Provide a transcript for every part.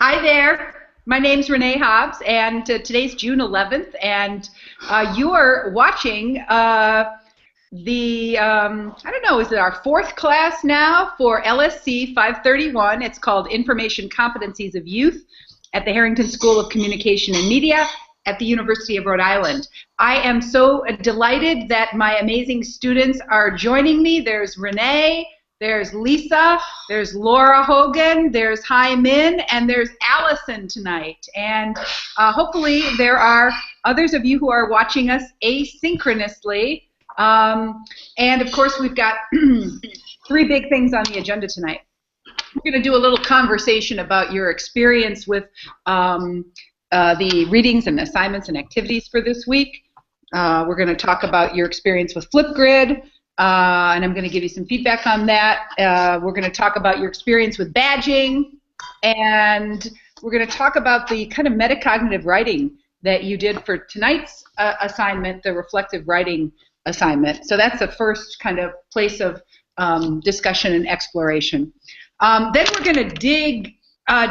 Hi there. My name's Renee Hobbs, and today's June 11th, and you are watching I don't know, is it our fourth class now for LSC531? It's called Information Competencies of Youth at the Harrington School of Communication and Media at the University of Rhode Island. I am so delighted that my amazing students are joining me. There's Renee, there's Lisa, there's Laura Hogan, there's Hai Min, and there's Allison tonight. And hopefully there are others of you who are watching us asynchronously. And of course we've got three big things on the agenda tonight. We're going to do a little conversation about your experience with the readings and assignments and activities for this week. We're going to talk about your experience with Flipgrid, and I'm going to give you some feedback on that. We're going to talk about your experience with badging, and we're going to talk about the kind of metacognitive writing that you did for tonight's assignment, the reflective writing assignment. So that's the first kind of place of discussion and exploration. Then we're going to dig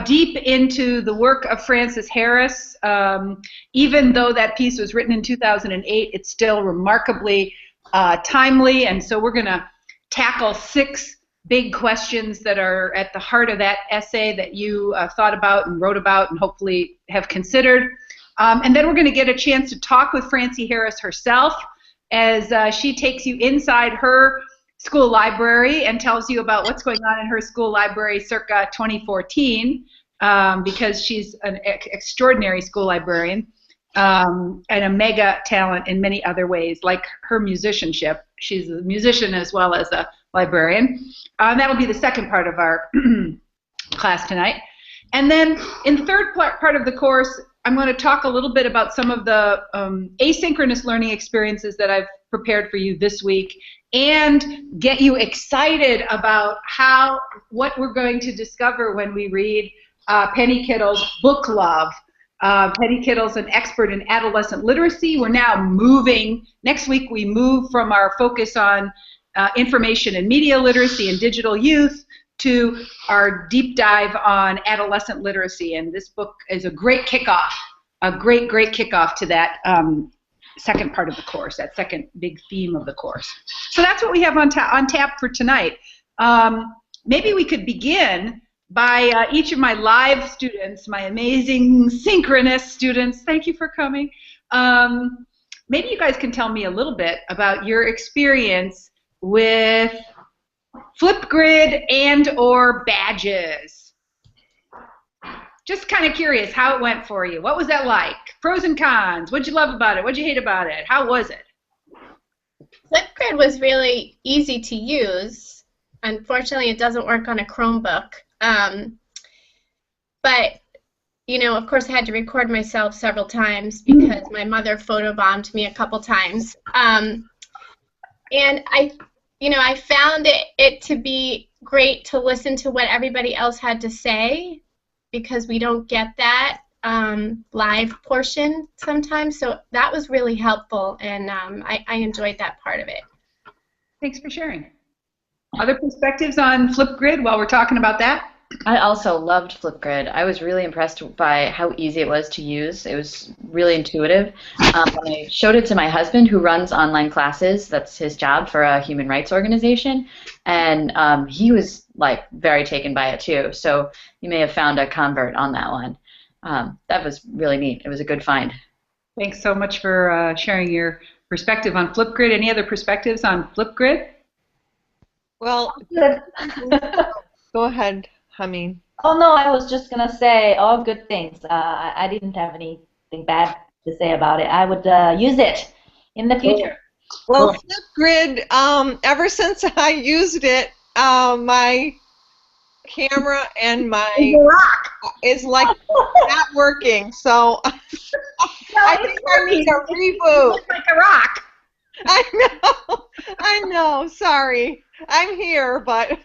deep into the work of Frances Harris. Even though that piece was written in 2008, it's still remarkably timely, and so we're going to tackle 6 big questions that are at the heart of that essay that you thought about and wrote about and hopefully have considered. And then we're going to get a chance to talk with Frances Harris herself as she takes you inside her school library and tells you about what's going on in her school library circa 2014, because she's an extraordinary school librarian and a mega talent in many other ways, like her musicianship. She's a musician as well as a librarian. That'll be the second part of our class tonight. And then in the third part of the course, I'm going to talk a little bit about some of the asynchronous learning experiences that I've prepared for you this week, and get you excited about what we're going to discover when we read Penny Kittle's Book Love. Penny Kittle's an expert in adolescent literacy. We're now moving, next week we move from our focus on information and media literacy and digital youth to our deep dive on adolescent literacy, and this book is a great kickoff, a great kickoff to that second part of the course, that second big theme of the course. So that's what we have on tap for tonight. Maybe we could begin by each of my live students, my amazing synchronous students. Thank you for coming. Maybe you guys can tell me a little bit about your experience with Flipgrid and or badges. Just kind of curious how it went for you. What was that like? Pros and cons. What'd you love about it? What'd you hate about it? How was it? Flipgrid was really easy to use. Unfortunately, it doesn't work on a Chromebook. But, you know, of course I had to record myself several times because my mother photobombed me a couple times. And I found it to be great to listen to what everybody else had to say, because we don't get that live portion sometimes. So that was really helpful, and I enjoyed that part of it. Thanks for sharing. Other perspectives on Flipgrid while we're talking about that? I also loved Flipgrid. I was really impressed by how easy it was to use. It was really intuitive. When I showed it to my husband, who runs online classes, that's his job for a human rights organization, and he was like very taken by it too. So you may have found a convert on that one. That was really neat. It was a good find. Thanks so much for sharing your perspective on Flipgrid. Any other perspectives on Flipgrid? Well, go ahead, Hameen. Oh no, I was just gonna say all good things. I didn't have anything bad to say about it. I would use it in the future. Well, Flipgrid, ever since I used it, my camera and my is like not working. So I think I need a reboot. It's like a rock. I know. Sorry, I'm here, but.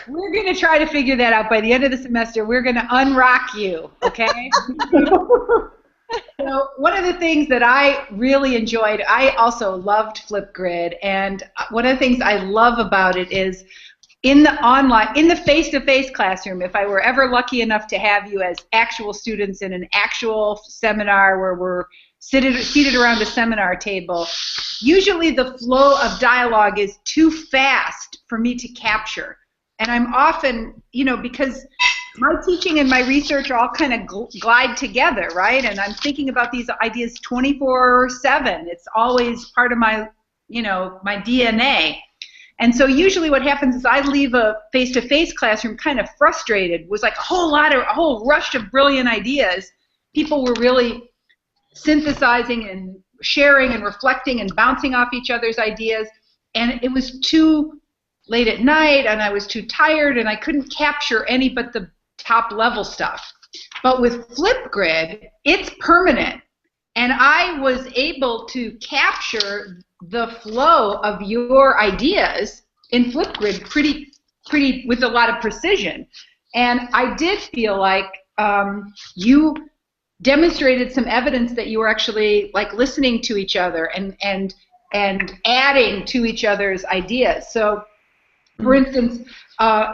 We're going to try to figure that out by the end of the semester. We're going to unrock you, okay? So one of the things that I really enjoyed, I also loved Flipgrid, and one of the things I love about it is in the face-to-face classroom, if I were ever lucky enough to have you as actual students in an actual seminar where we're seated around a seminar table, usually the flow of dialogue is too fast for me to capture. And I'm often, because my teaching and my research all kind of glide together, right? And I'm thinking about these ideas 24/7. It's always part of my, my DNA. And so usually what happens is I leave a face-to-face classroom kind of frustrated, was like a whole rush of brilliant ideas. People were really synthesizing and sharing and reflecting and bouncing off each other's ideas. And it was too late at night, and I was too tired, and I couldn't capture any but the top level stuff. But with Flipgrid, it's permanent. And I was able to capture the flow of your ideas in Flipgrid pretty with a lot of precision. And I did feel like you demonstrated some evidence that you were actually like listening to each other and adding to each other's ideas. So, for instance,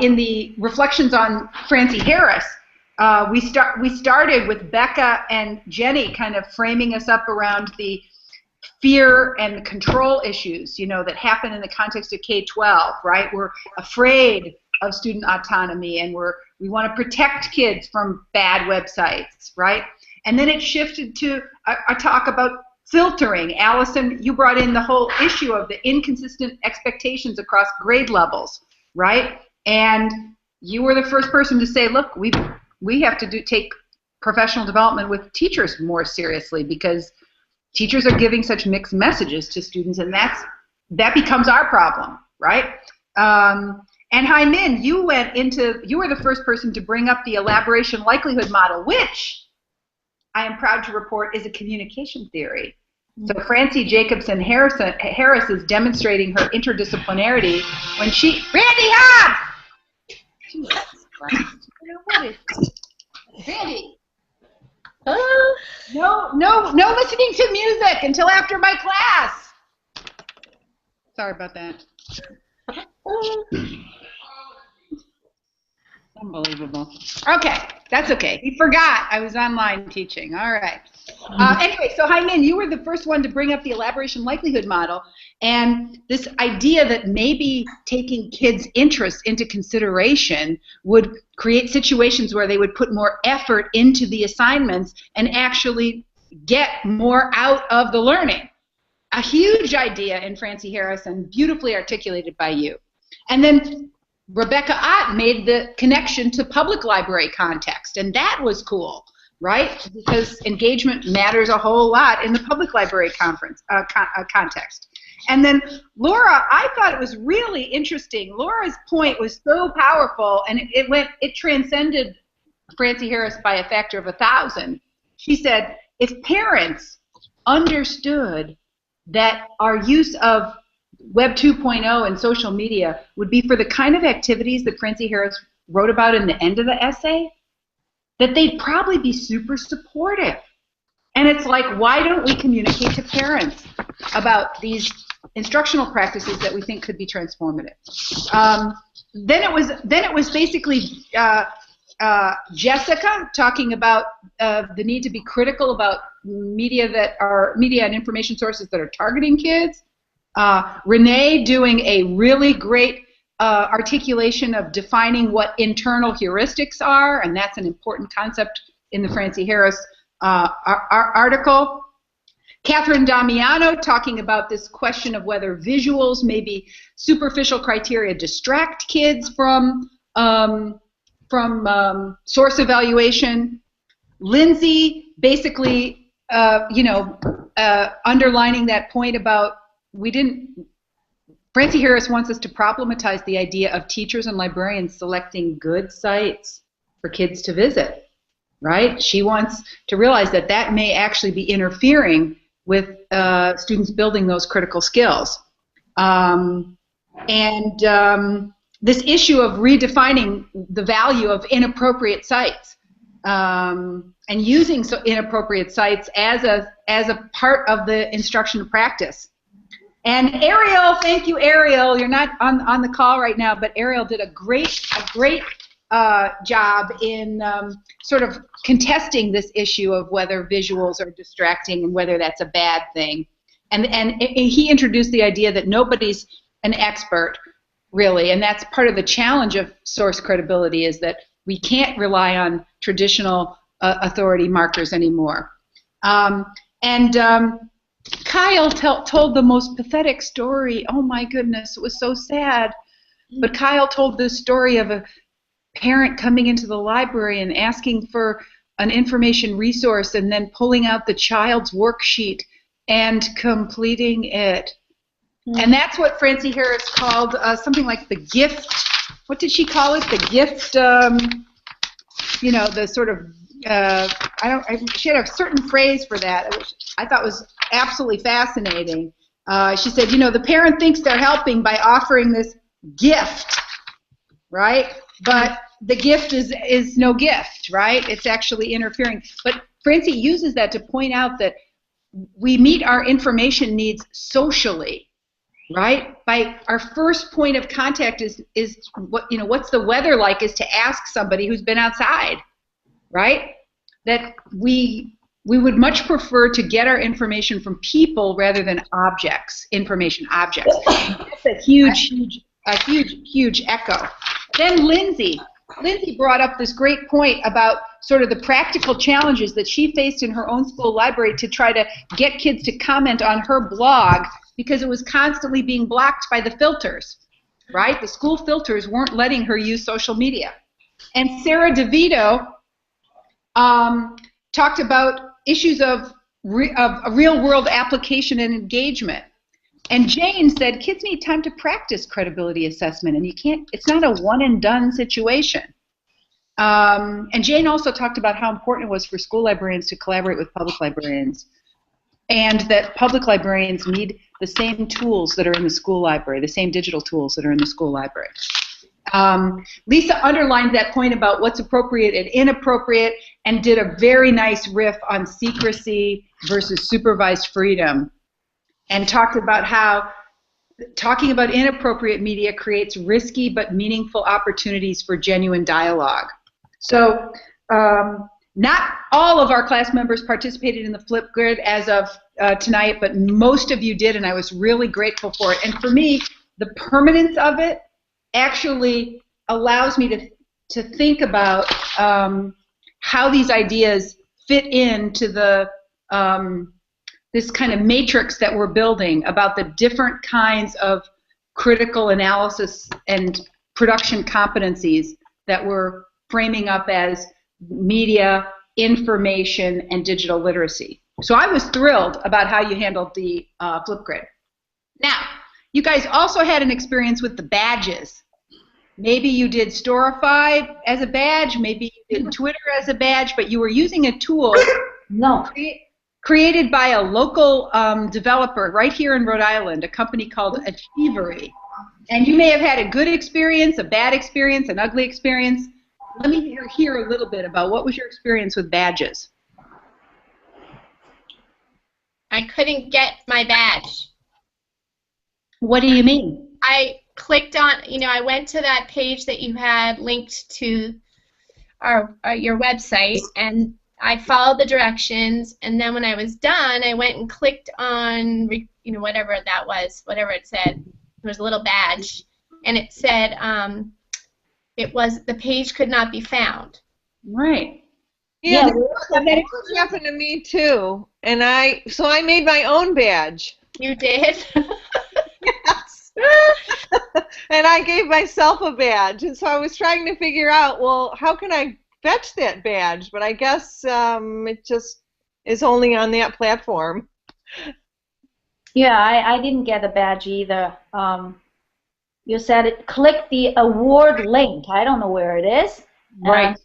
in the reflections on Frances Harris, we started with Becca and Jenny kind of framing us up around the fear and control issues, that happen in the context of K-12, right? We're afraid of student autonomy, and we want to protect kids from bad websites, right? And then it shifted to a talk about filtering. Allison, you brought in the whole issue of the inconsistent expectations across grade levels, right? And you were the first person to say, look, we have to take professional development with teachers more seriously, because teachers are giving such mixed messages to students, and that becomes our problem, right? And Hai-Min, you were the first person to bring up the elaboration likelihood model, which I am proud to report is a communication theory. So Frances Jacobson Harris is demonstrating her interdisciplinarity when Randy Hobbs! Jesus Christ. What is this? Randy! No listening to music until after my class! Sorry about that. Unbelievable. Okay, that's okay. He forgot I was online teaching. All right. Anyway, so Hai-Min, you were the first one to bring up the elaboration likelihood model, and this idea that maybe taking kids' interests into consideration would create situations where they would put more effort into the assignments and actually get more out of the learning. A huge idea in Frances Harris and beautifully articulated by you. And then Rebecca Ott made the connection to public library context, and that was cool, right? Because engagement matters a whole lot in the public library context. And then Laura, I thought it was really interesting. Laura's point was so powerful, and it transcended Frances Harris by a factor of 1,000. She said, if parents understood that our use of Web 2.0 and social media would be for the kind of activities that Frances Harris wrote about in the end of the essay, that they'd probably be super supportive. And it's like, why don't we communicate to parents about these instructional practices that we think could be transformative? Then it was basically Jessica talking about the need to be critical about media and information sources that are targeting kids. Renee doing a really great articulation of defining what internal heuristics are, and that's an important concept in the Frances Harris article. Catherine Damiano talking about this question of whether visuals, maybe superficial criteria, distract kids from source evaluation. Lindsay basically, underlining that point about Frances Harris wants us to problematize the idea of teachers and librarians selecting good sites for kids to visit, right? She wants to realize that that may actually be interfering with students building those critical skills. This issue of redefining the value of inappropriate sites and using inappropriate sites as a part of the instruction practice. And Ariel, thank you, Ariel. You're not on the call right now, but Ariel did a great job in sort of contesting this issue of whether visuals are distracting and whether that's a bad thing. And he introduced the idea that nobody's an expert, really, and that's part of the challenge of source credibility, is that we can't rely on traditional authority markers anymore. Kyle told the most pathetic story. Oh my goodness, it was so sad. But Kyle told this story of a parent coming into the library and asking for an information resource and then pulling out the child's worksheet and completing it. And that's what Frances Harris called something like the gift. What did she call it? The gift, you know, the sort of, she had a certain phrase for that, which I thought was absolutely fascinating. She said, you know, the parent thinks they're helping by offering this gift, right? But the gift is no gift, right? It's actually interfering. But Francie uses that to point out that we meet our information needs socially, right? By our first point of contact is what, you know, what's the weather like, is to ask somebody who's been outside, right? That we would much prefer to get our information from people rather than objects, information objects. That's a huge echo. Then Lindsay brought up this great point about sort of the practical challenges that she faced in her own school library to try to get kids to comment on her blog because it was constantly being blocked by the filters, right? The school filters weren't letting her use social media. And Sarah DeVito talked about issues of real-world application and engagement. And Jane said kids need time to practice credibility assessment, and it's not a one-and-done situation. And Jane also talked about how important it was for school librarians to collaborate with public librarians, and that public librarians need the same tools that are in the school library, the same digital tools that are in the school library. Lisa underlined that point about what's appropriate and inappropriate and did a very nice riff on secrecy versus supervised freedom, and talked about how talking about inappropriate media creates risky but meaningful opportunities for genuine dialogue. So not all of our class members participated in the Flipgrid as of tonight, but most of you did, and I was really grateful for it. And for me, the permanence of it actually allows me to think about how these ideas fit into the this kind of matrix that we're building about the different kinds of critical analysis and production competencies that we're framing up as media, information, and digital literacy. So I was thrilled about how you handled the Flipgrid. Now, you guys also had an experience with the badges. Maybe you did Storify as a badge, maybe you did Twitter as a badge, but you were using a tool created by a local developer right here in Rhode Island, a company called Achievery. And you may have had a good experience, a bad experience, an ugly experience. Let me hear a little bit about what was your experience with badges. I couldn't get my badge. What do you mean? I clicked on, I went to that page that you had linked to your website, and I followed the directions, and then when I was done, I went and clicked on, whatever that was, whatever it said. There was a little badge, and it said the page could not be found. Right. Yeah, that happened to me too, and so I made my own badge. You did? Yes. And I gave myself a badge, and so I was trying to figure out, well, how can I fetch that badge? But I guess it just is only on that platform. Yeah, I didn't get a badge either. You said click the award link. I don't know where it is. Right.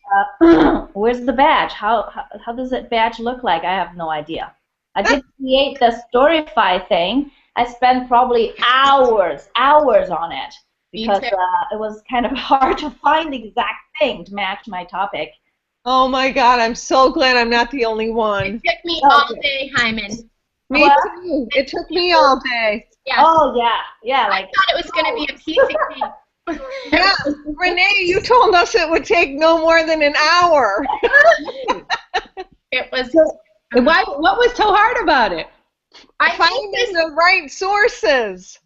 And, where's the badge? How does that badge look like? I have no idea. I did create the Storify thing. I spent probably hours on it because it was kind of hard to find the exact thing to match my topic. Oh my God, I'm so glad I'm not the only one. It took me all day, Hyman. Me too. It took me all day. Yes. Oh, yeah. Yeah, I like, thought it was going to be a piece of cake. Yeah, Renee, you told us it would take no more than an hour. It was. What was so hard about it? I think Finding this. the right sources.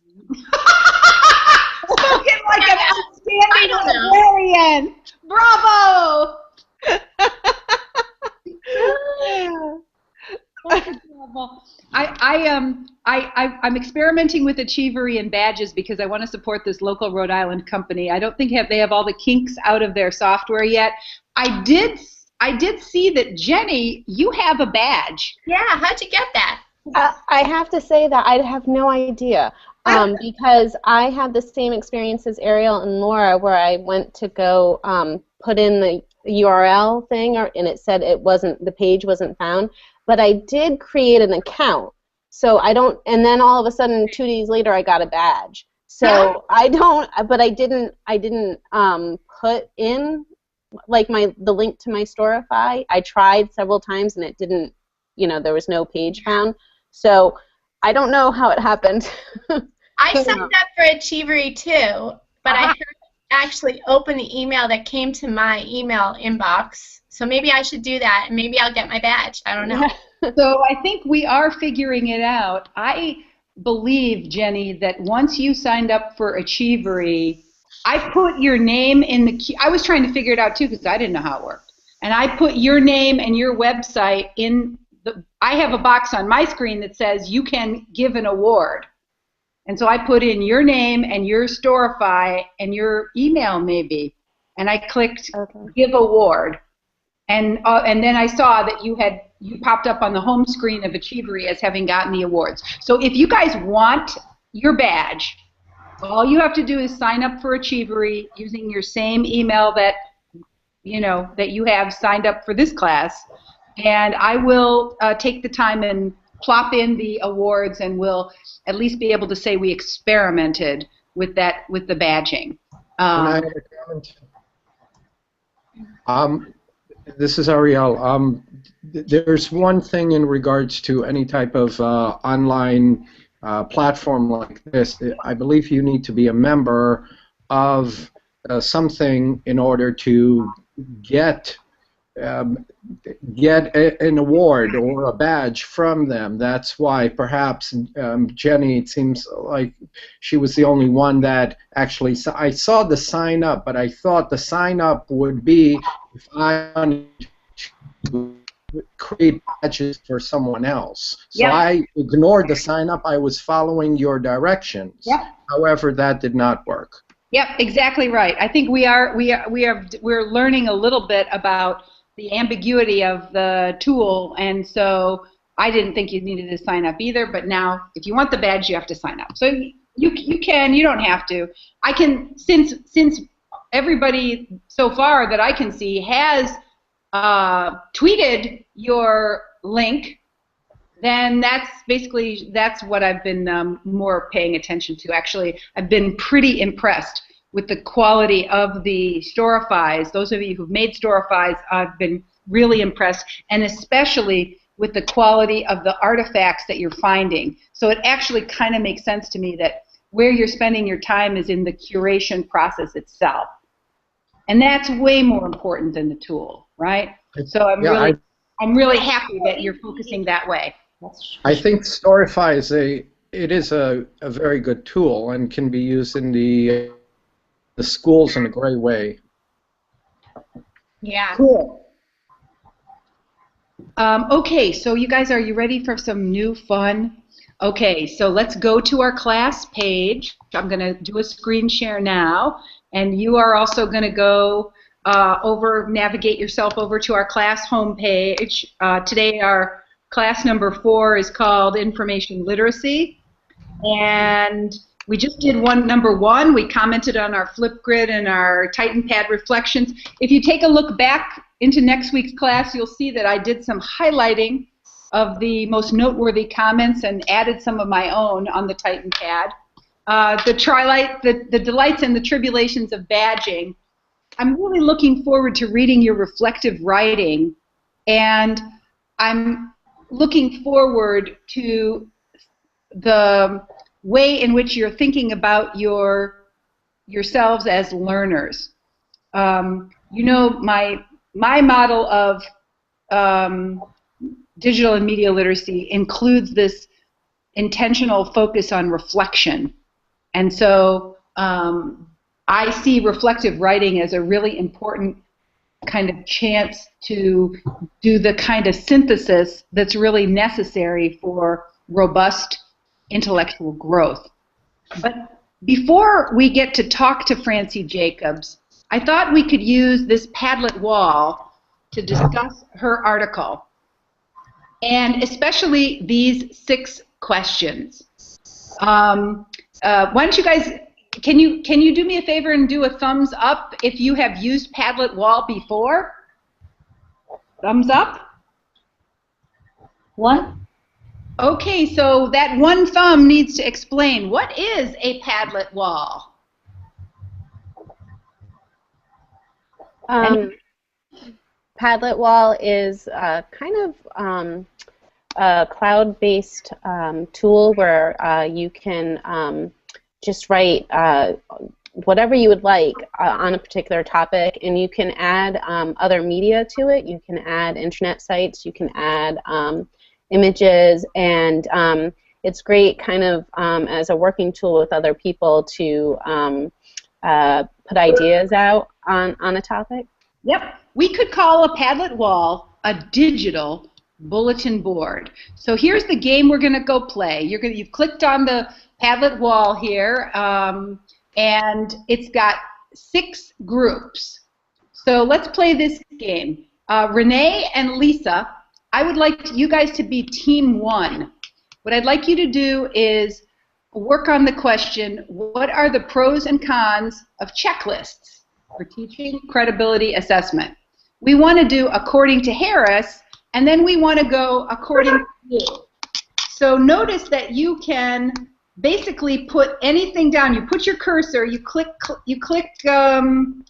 Spoken like an I outstanding don't know. librarian. Bravo! I'm experimenting with Achievery and badges because I want to support this local Rhode Island company. I don't think they have all the kinks out of their software yet. I did see that, Jenny, you have a badge. Yeah, how'd you get that? I have to say that I have no idea because I had the same experience as Ariel and Laura where I went to go put in the URL thing and it said the page wasn't found, but I did create an account. So I don't, and then all of a sudden 2 days later I got a badge. So I didn't put in like the link to my Storify. I tried several times and it didn't, there was no page found. So I don't know how it happened. I signed up for Achievery too, but I actually opened the email that came to my email inbox. So maybe I should do that and maybe I'll get my badge. I don't know. So I think we are figuring it out. I believe, Jenny, that once you signed up for Achievery, I put your name in the queue. I was trying to figure it out too because I didn't know how it worked. And I put your name and your website in I have a box on my screen that says you can give an award. And so I put in your name and your Storify and your email maybe. And I clicked give award. And then I saw that you popped up on the home screen of Achievery as having gotten the awards. So if you guys want your badge, all you have to do is sign up for Achievery using your same email that you have signed up for this class, and I will take the time and plop in the awards, and we'll at least be able to say we experimented with the badging. Can I have a comment? This is Ariel. There's one thing in regards to any type of online platform like this. I believe you need to be a member of something in order to get an award or a badge from them. That's why perhaps Jenny, it seems like she was the only one that actually I saw the sign up, but I thought the sign up would be if I wanted to create badges for someone else. So I ignored the sign up. I was following your directions. However, that did not work. Yep, exactly right. I think we're learning a little bit about the ambiguity of the tool, and so I didn't think you needed to sign up either, but now if you want the badge you have to sign up. So you don't have to. I can, since everybody so far that I can see has tweeted your link, then that's what I've been more paying attention to. Actually, I've been pretty impressed with the quality of the Storifys. Those of you who've made Storifys, I've been really impressed, and especially with the quality of the artifacts that you're finding. So it actually kind of makes sense to me that where you're spending your time is in the curation process itself. And that's way more important than the tool, right? So I'm really happy that you're focusing that way. I think Storify is a very good tool and can be used in the schools in a great way. Yeah. Cool. Okay, so you guys, are you ready for some new fun? Okay, so let's go to our class page. I'm going to do a screen share now, and you are also going to go navigate yourself over to our class homepage. Today our class number 4 is called Information Literacy, and we just did number 1. We commented on our Flipgrid and our TitanPad reflections. If you take a look back into next week's class, you'll see that I did some highlighting of the most noteworthy comments and added some of my own on the TitanPad. The delights and the tribulations of badging. I'm really looking forward to reading your reflective writing, and I'm looking forward to the way in which you're thinking about yourselves as learners. You know, my model of digital and media literacy includes this intentional focus on reflection. And so I see reflective writing as a really important kind of chance to do the kind of synthesis that's really necessary for robust intellectual growth. But before we get to talk to Frances Jacobs, I thought we could use this Padlet wall to discuss her article, and especially these 6 questions. Why don't you guys, can you do me a favor and do a thumbs up if you have used Padlet wall before? Thumbs up? 1. Okay, so that one thumb needs to explain, what is a Padlet wall? Padlet wall is kind of a cloud-based tool where you can just write whatever you would like on a particular topic, and you can add other media to it. You can add internet sites, you can add images, and it's great kind of as a working tool with other people to put ideas out on a topic. Yep, we could call a Padlet wall a digital bulletin board. So here's the game we're going to go play. You've clicked on the Padlet wall here, and it's got 6 groups. So let's play this game. Renee and Lisa, I would like you guys to be team 1. What I'd like you to do is work on the question, what are the pros and cons of checklists for teaching credibility assessment? We want to do according to Harris, and then we want to go according to you. So notice that you can basically put anything down. You put your cursor, you click on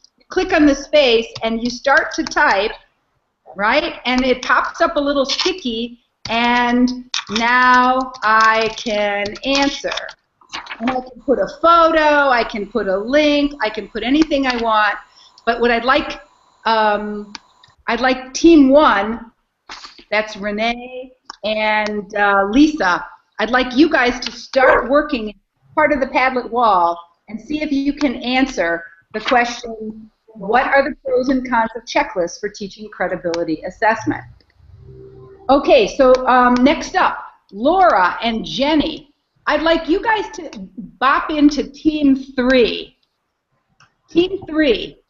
the space, and you start to type, right? And it pops up a little sticky, and now I can answer. And I can put a photo, I can put a link, I can put anything I want. But what I'd like team 1, that's Renee and Lisa, I'd like you guys to start working part of the Padlet wall and see if you can answer the question, what are the pros and cons of checklists for teaching credibility assessment? Okay, so next up, Laura and Jenny. I'd like you guys to bop into team 3. Team 3,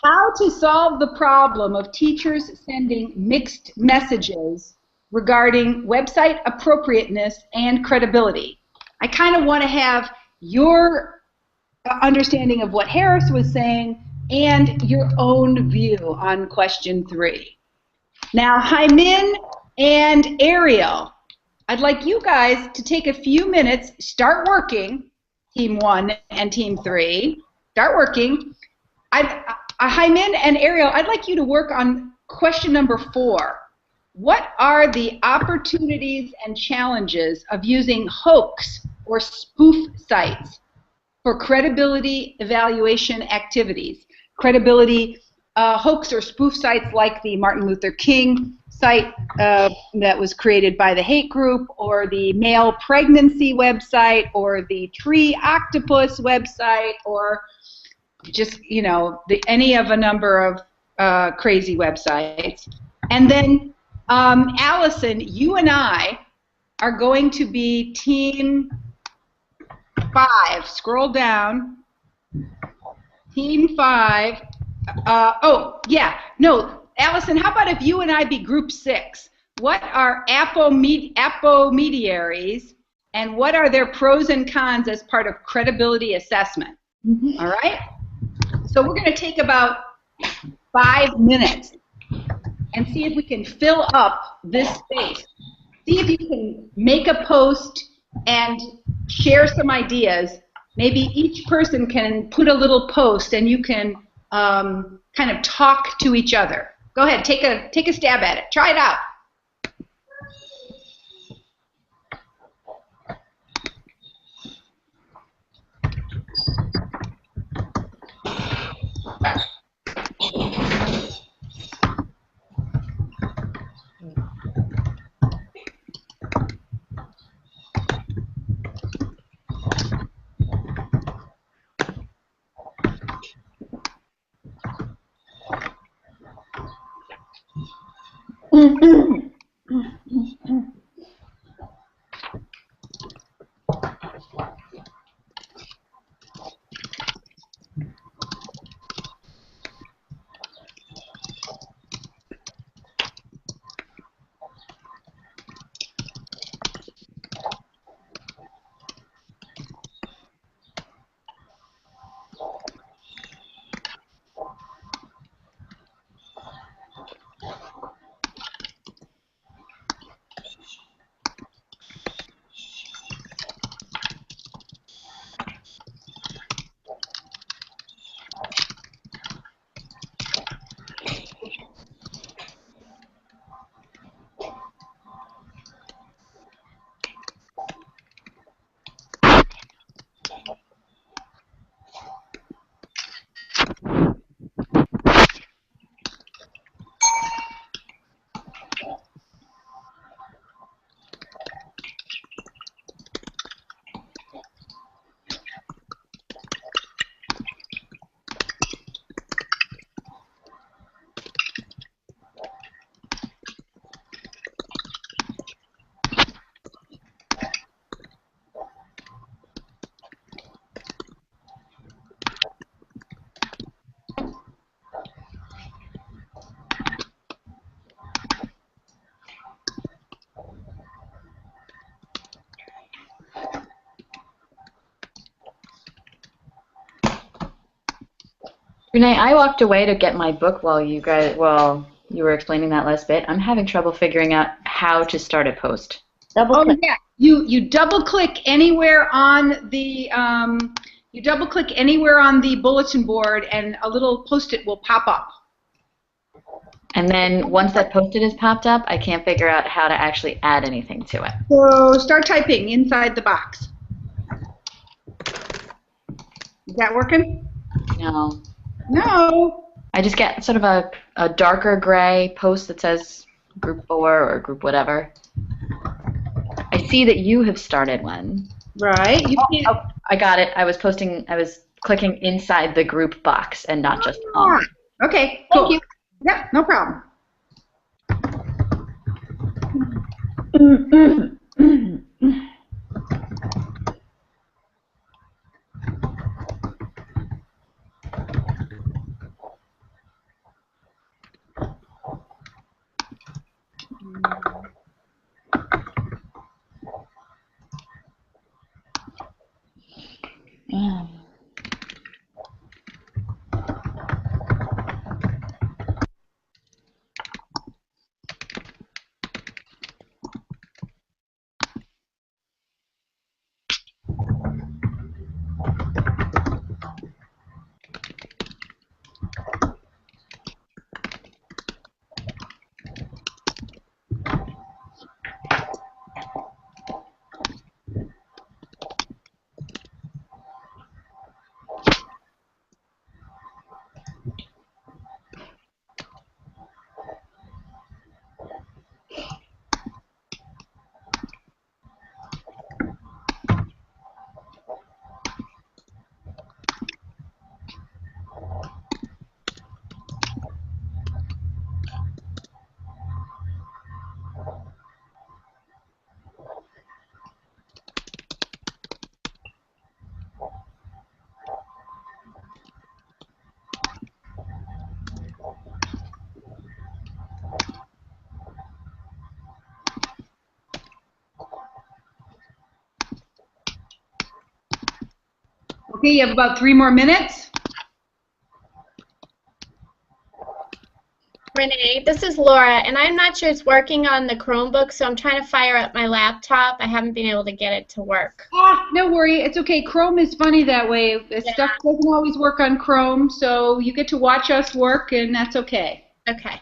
how to solve the problem of teachers sending mixed messages regarding website appropriateness and credibility. I kind of want to have your understanding of what Harris was saying and your own view on question 3. Now, Hymin and Ariel, I'd like you guys to take a few minutes, start working, team 1 and team 3, start working. Hymin and Ariel, I'd like you to work on question number 4. What are the opportunities and challenges of using hoax or spoof sites for credibility evaluation activities? Credibility hoax or spoof sites like the Martin Luther King site that was created by the hate group, or the male pregnancy website, or the tree octopus website, or just, you know, any of a number of crazy websites. And then Allison, you and I are going to be team 5. Scroll down. Team 5. Oh, yeah. No, Allison, how about if you and I be group 6? What are apomediaries, and what are their pros and cons as part of credibility assessment? Mm-hmm. All right? So we're going to take about 5 minutes and see if we can fill up this space. See if you can make a post and share some ideas. Maybe each person can put a little post and you can kind of talk to each other. Go ahead, take a stab at it. Try it out. Renee, I walked away to get my book while you were explaining that last bit. I'm having trouble figuring out how to start a post. Double click. Yeah, you double click anywhere on the bulletin board, and a little post-it will pop up. And then once that post-it is popped up, I can't figure out how to actually add anything to it. So start typing inside the box. Is that working? No. No. I just get sort of a darker gray post that says group 4 or group whatever. I see that you have started one. Right. I got it. I was clicking inside the group box and not just on. Okay, cool. Thank you. Yeah, no problem. Okay, you have about 3 more minutes. Renee, this is Laura, and I'm not sure it's working on the Chromebook, so I'm trying to fire up my laptop. I haven't been able to get it to work. No worry, it's okay. Chrome is funny that way. Stuff doesn't always work on Chrome, so you get to watch us work, and that's okay. Okay.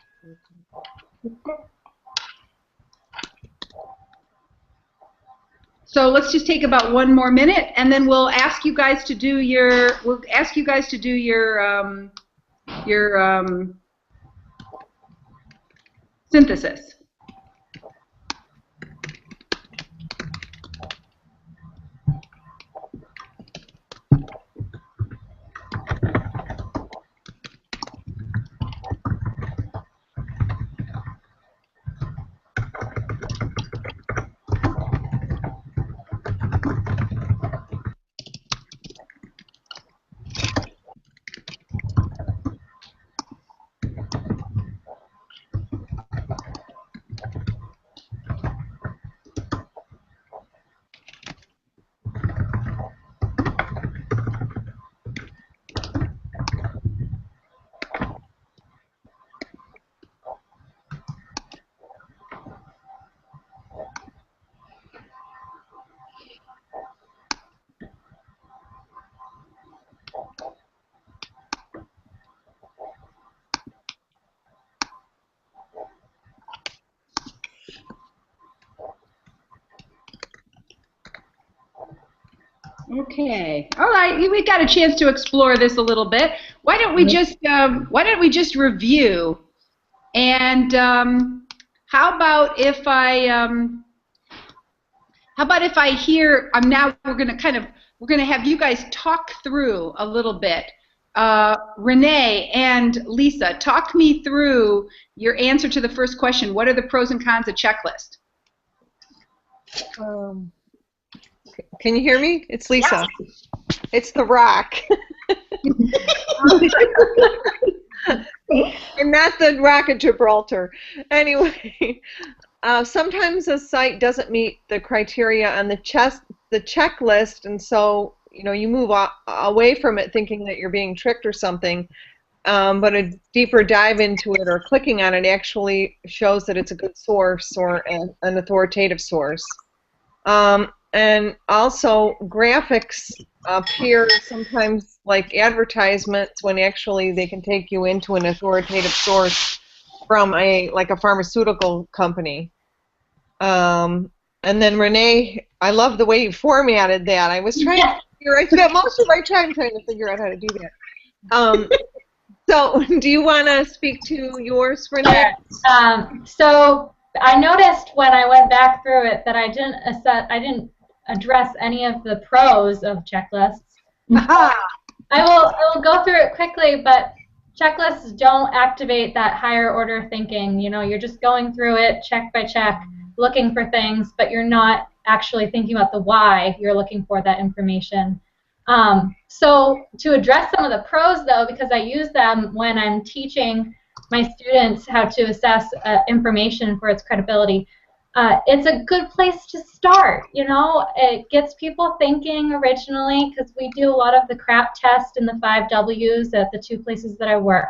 So let's just take about 1 more minute, and then we'll ask you guys to do your synthesis. Okay. All right. We got a chance to explore this a little bit. Why don't we just review? And how about if I hear? We're gonna have you guys talk through a little bit. Renee and Lisa, talk me through your answer to the first question. What are the pros and cons of checklist? Can you hear me? It's Lisa. Yes. It's the rock. And not the rock at Gibraltar. Anyway, sometimes a site doesn't meet the criteria on the checklist, and so you move away from it thinking that you're being tricked or something. But a deeper dive into it or clicking on it actually shows that it's a good source or an authoritative source. And also, graphics appear sometimes like advertisements when actually they can take you into an authoritative source from a pharmaceutical company. And then Renee, I love the way you formatted that. I was trying to figure. I spent most of my time trying to figure out how to do that. So, do you want to speak to yours, Renee? Sure. So I noticed when I went back through it that I didn't address any of the pros of checklists. I will go through it quickly, but checklists don't activate that higher order thinking. You're just going through it check by check, looking for things, but you're not actually thinking about the why you're looking for that information. So to address some of the pros, though, because I use them when I'm teaching my students how to assess information for its credibility, it's a good place to start. It gets people thinking originally, because we do a lot of the CRAP test and the 5 W's at the 2 places that I work.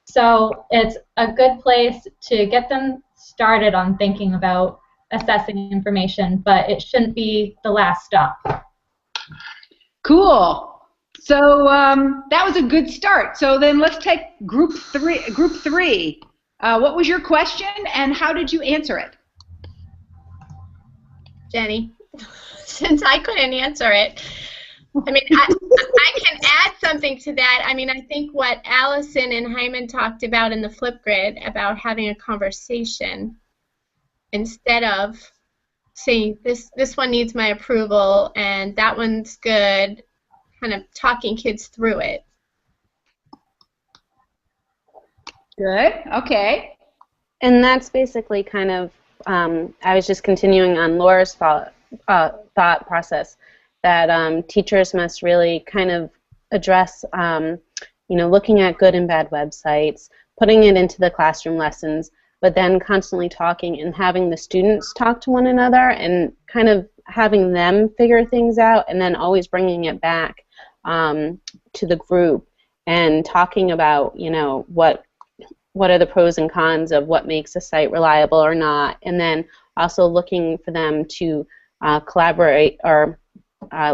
So it's a good place to get them started on thinking about assessing information, but it shouldn't be the last stop. Cool. So that was a good start. So then let's take group three. What was your question and how did you answer it? Jenny, since I couldn't answer it, I can add something to that. I think what Allison and Hyman talked about in the Flipgrid about having a conversation instead of saying this one needs my approval and that one's good, kind of talking kids through it. Good. Okay. And that's basically kind of, I was just continuing on Laura's thought process, that teachers must really kind of address, looking at good and bad websites, putting it into the classroom lessons, but then constantly talking and having the students talk to one another and kind of having them figure things out, and then always bringing it back to the group and talking about, what are the pros and cons of what makes a site reliable or not, and then also looking for them to collaborate or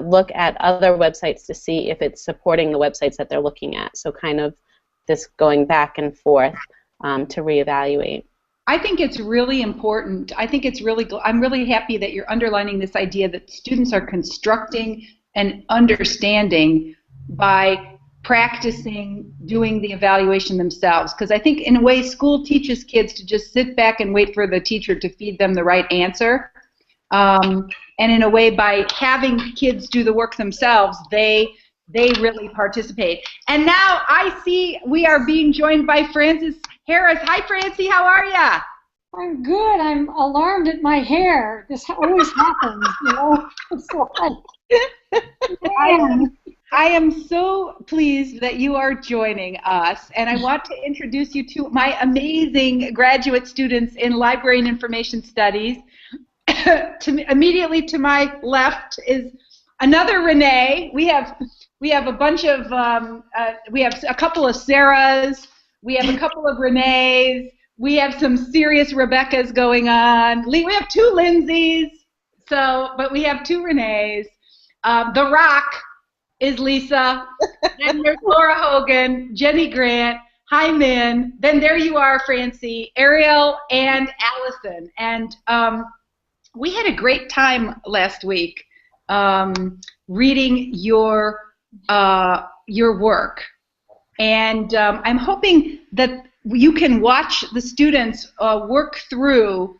look at other websites to see if it's supporting the websites that they're looking at. So kind of this going back and forth to reevaluate. I think it's really important. I'm really happy that you're underlining this idea that students are constructing and understanding by practicing doing the evaluation themselves, because I think in a way school teaches kids to just sit back and wait for the teacher to feed them the right answer, and in a way by having kids do the work themselves, they really participate. And now I see we are being joined by Frances Harris. Hi, Francie, how are ya? I'm good. I'm alarmed at my hair. This always happens, It's like, I am so pleased that you are joining us, and I want to introduce you to my amazing graduate students in Library and Information Studies. Immediately to my left is another Renee. We have a bunch of we have a couple of Sarahs. We have a couple of Renees. We have some serious Rebeccas going on. We have 2 Lindsays. But we have 2 Renees. The Rock is Lisa, then there's Laura Hogan, Jenny Grant, Hyman, then there you are, Francie, Ariel, and Allison. And we had a great time last week. reading your work. And I'm hoping that you can watch the students work through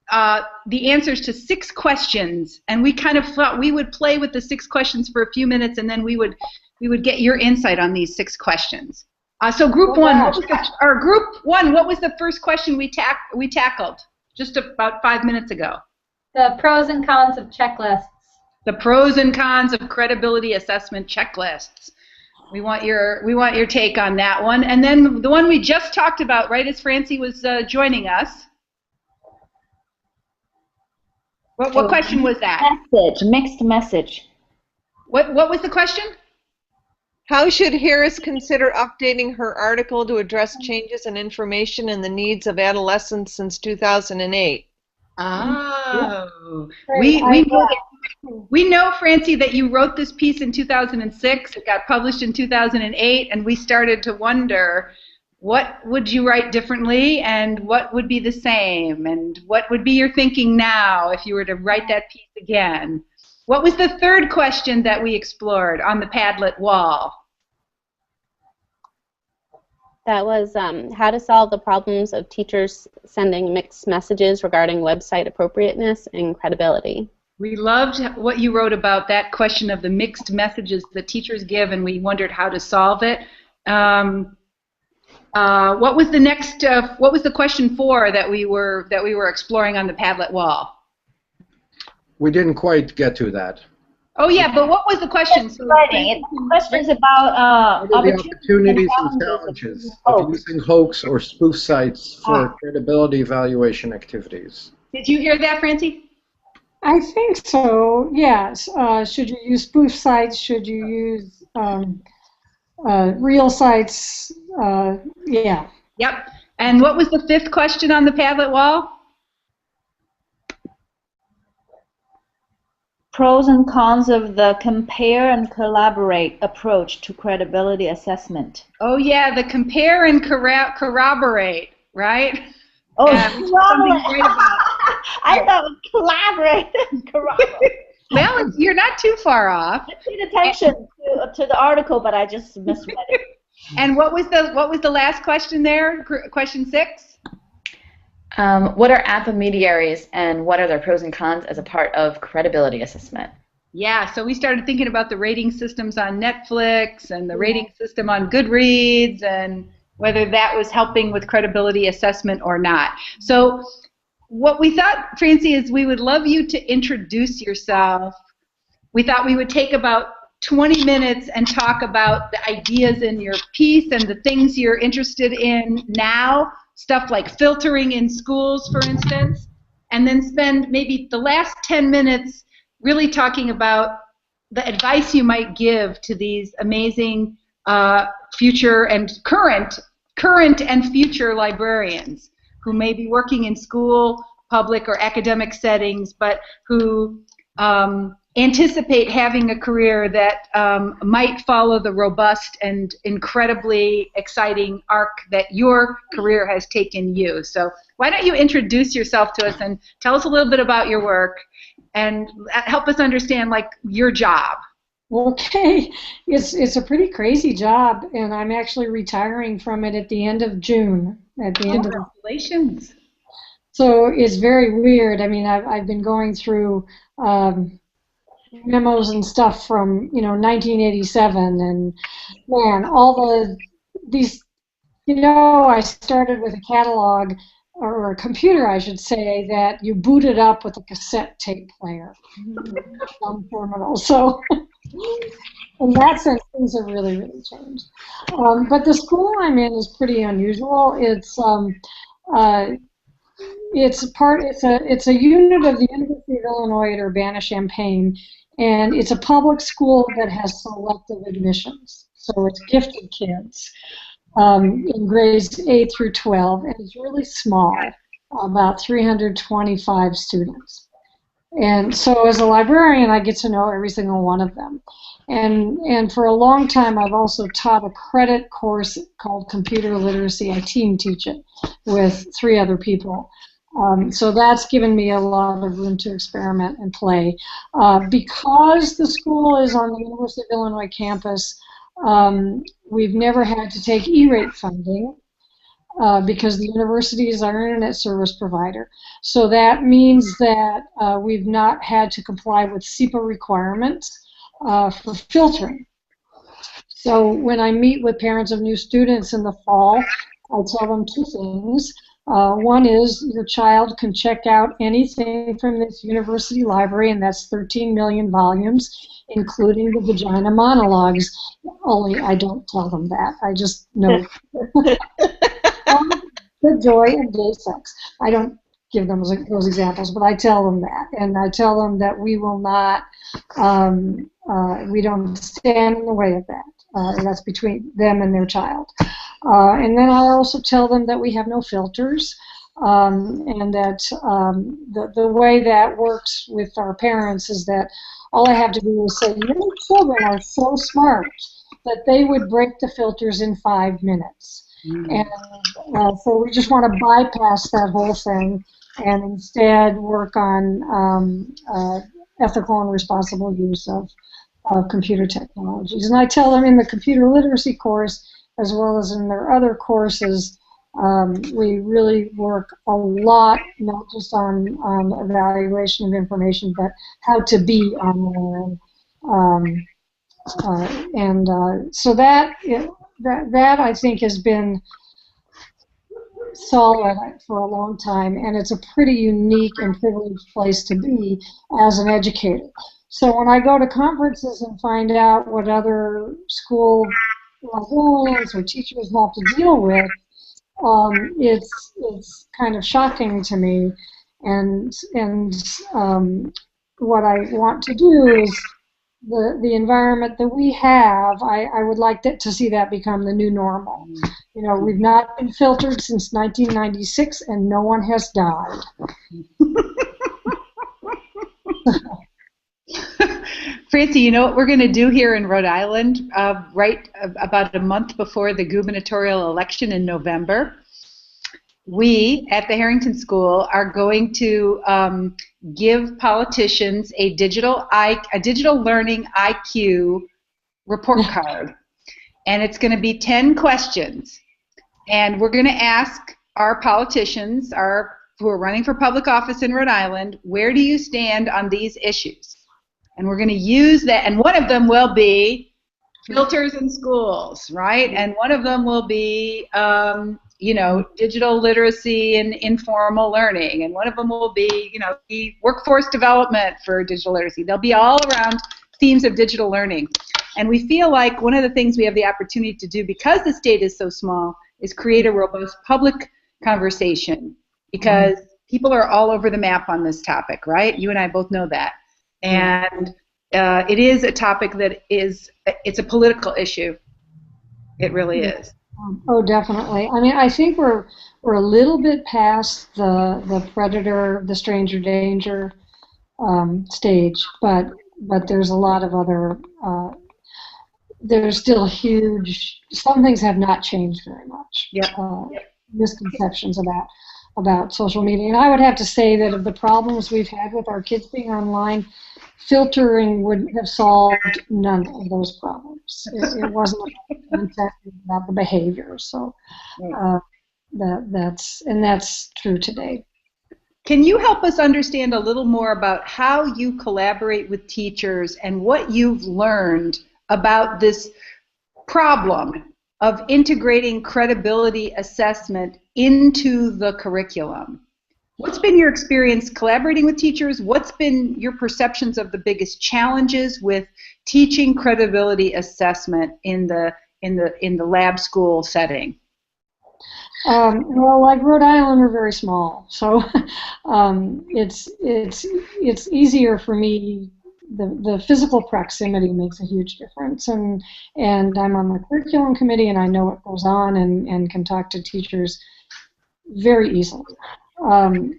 the answers to 6 questions, and we kind of thought we would play with the 6 questions for a few minutes, and then we would get your insight on these 6 questions. So group one, what was the first question we tackled just about 5 minutes ago? The pros and cons of checklists. The pros and cons of credibility assessment checklists. We want your take on that one, and then the one we just talked about, right as Francie was joining us. What question was that? Mixed message. What was the question? How should Harris consider updating her article to address changes in information and the needs of adolescents since 2008? Oh, we know, Francie, that you wrote this piece in 2006. It got published in 2008, and we started to wonder, what would you write differently, and what would be the same, and what would be your thinking now if you were to write that piece again? What was the third question that we explored on the Padlet wall? That was how to solve the problems of teachers sending mixed messages regarding website appropriateness and credibility. We loved what you wrote about that question of the mixed messages that teachers give, and we wondered how to solve it. What was the next? What was the question 4 that we were exploring on the Padlet wall? We didn't quite get to that. Oh yeah, but what was the question? Questions about what are the opportunities and challenges of using hoax or spoof sites for credibility evaluation activities. Did you hear that, Francie? I think so, yes. Should you use spoof sites? Should you use real sites? Yeah. Yep. And what was the 5th question on the Padlet wall? Pros and cons of the compare and collaborate approach to credibility assessment. Oh yeah, the compare and corroborate, right? Oh, something great about I thought collaborate and corroborate. Well, you're not too far off. I paid attention to the article, but I just misread it. And what was the last question there? Question 6? What are app intermediaries, and what are their pros and cons as a part of credibility assessment? Yeah, so we started thinking about the rating systems on Netflix and the rating system on Goodreads, and whether that was helping with credibility assessment or not. So what we thought, Francie, is we would love you to introduce yourself. We thought we would take about 20 minutes and talk about the ideas in your piece and the things you're interested in now, stuff like filtering in schools, for instance, and then spend maybe the last 10 minutes really talking about the advice you might give to these amazing future and current and future librarians who may be working in school, public, or academic settings, but who anticipate having a career that might follow the robust and incredibly exciting arc that your career has taken you. So why don't you introduce yourself to us and tell us a little bit about your work and help us understand, like, your job. Okay, it's a pretty crazy job, and I'm actually retiring from it at the end of June. Congratulations. So it's very weird. I mean, I've been going through memos and stuff from 1987, and man, all these. I started with a catalog, or a computer, I should say, that you booted up with a cassette tape player on terminal. So in that sense, things have really, really changed. But the school I'm in is pretty unusual. It's a unit of the University of Illinois at Urbana-Champaign, and it's a public school that has selective admissions. So it's gifted kids in grades 8 through 12, and it's really small, about 325 students. And so as a librarian, I get to know every single one of them. And for a long time, I've also taught a credit course called Computer Literacy. I team teach it with 3 other people. So that's given me a lot of room to experiment and play. Because the school is on the University of Illinois campus, we've never had to take E-rate funding because the university is our internet service provider. So that means that we've not had to comply with SEPA requirements for filtering. So when I meet with parents of new students in the fall, I tell them two things. One is your child can check out anything from this university library, and that's 13 million volumes, including the vagina monologues. Only I don't tell them that. I just know the joy of gay sex. I don't give them those examples, but I tell them that. And I tell them that we will not, we don't stand in the way of that. That's between them and their child. And then I also tell them that we have no filters, and that the way that works with our parents is that all I have to do is say, your children are so smart that they would break the filters in 5 minutes. And so we just want to bypass that whole thing and instead work on ethical and responsible use of computer technologies. And I tell them in the computer literacy course, as well as in their other courses, we really work a lot, not just on evaluation of information, but how to be online. So that I think has been solid for a long time, and it's a pretty unique and privileged place to be as an educator. So when I go to conferences and find out what other school librarians or teachers have to deal with, it's kind of shocking to me. And what I want to do is the environment that we have, I would like to see that become the new normal. You know, we've not been filtered since 1996, and no one has died. Francie, you know what we're going to do here in Rhode Island right about a month before the gubernatorial election in November? We at the Harrington School are going to give politicians a digital learning IQ report card. And it's going to be 10 questions. And we're going to ask our politicians who are running for public office in Rhode Island, where do you stand on these issues? And we're going to use that, and one of them will be filters in schools, right? And one of them will be, you know, digital literacy and informal learning, and one of them will be, you know, the workforce development for digital literacy. They'll be all around themes of digital learning. And we feel like one of the things we have the opportunity to do, because the state is so small, is create a robust public conversation, because people are all over the map on this topic, right? You and I both know that. And it is a topic that it's a political issue. It really is. Oh, definitely. I mean, I think we're a little bit past the predator, the stranger danger stage, but there's a lot of other, there's still huge, some things have not changed very much. Misconceptions about social media. And I would have to say that of the problems we've had with our kids being online, filtering would have solved none of those problems. It wasn't about the behavior. So that's true today. Can you help us understand a little more about how you collaborate with teachers and what you've learned about this problem of integrating credibility assessment into the curriculum? What's been your experience collaborating with teachers? What's been your perceptions of the biggest challenges with teaching credibility assessment in the lab school setting? Well, like Rhode Island, we're very small, so it's easier for me. The physical proximity makes a huge difference, and I'm on the curriculum committee, and I know what goes on, and can talk to teachers very easily.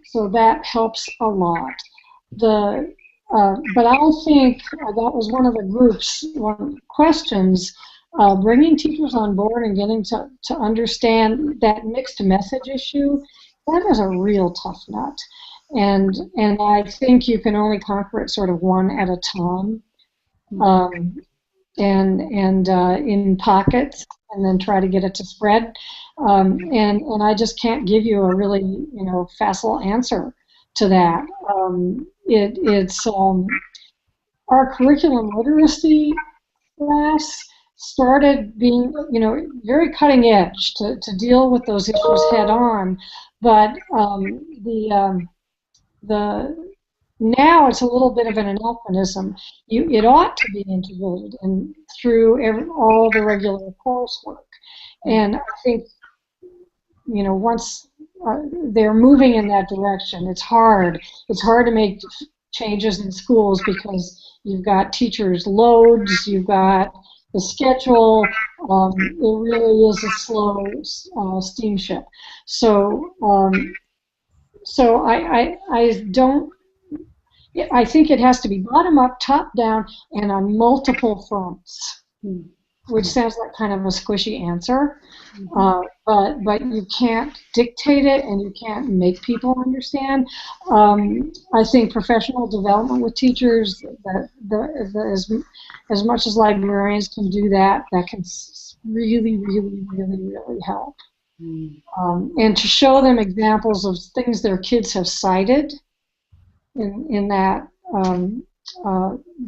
So that helps a lot. But I think that was one of the group's questions. Bringing teachers on board and getting to understand that mixed message issue that is a real tough nut. And I think you can only conquer it sort of one at a time, and in pockets, and then try to get it to spread. And I just can't give you a really facile answer to that. It's our curriculum literacy class started being very cutting edge to deal with those issues head on, but now it's a little bit of an anachronism. It ought to be integrated through all the regular coursework, and I think once they're moving in that direction, it's hard. It's hard to make changes in schools because you've got teachers' loads, you've got the schedule. It really is a slow steamship. So I think it has to be bottom up, top down, and on multiple fronts, which sounds like kind of a squishy answer, but you can't dictate it and you can't make people understand. I think professional development with teachers, as much as librarians can do that can really, really, really, really help. And to show them examples of things their kids have cited in that,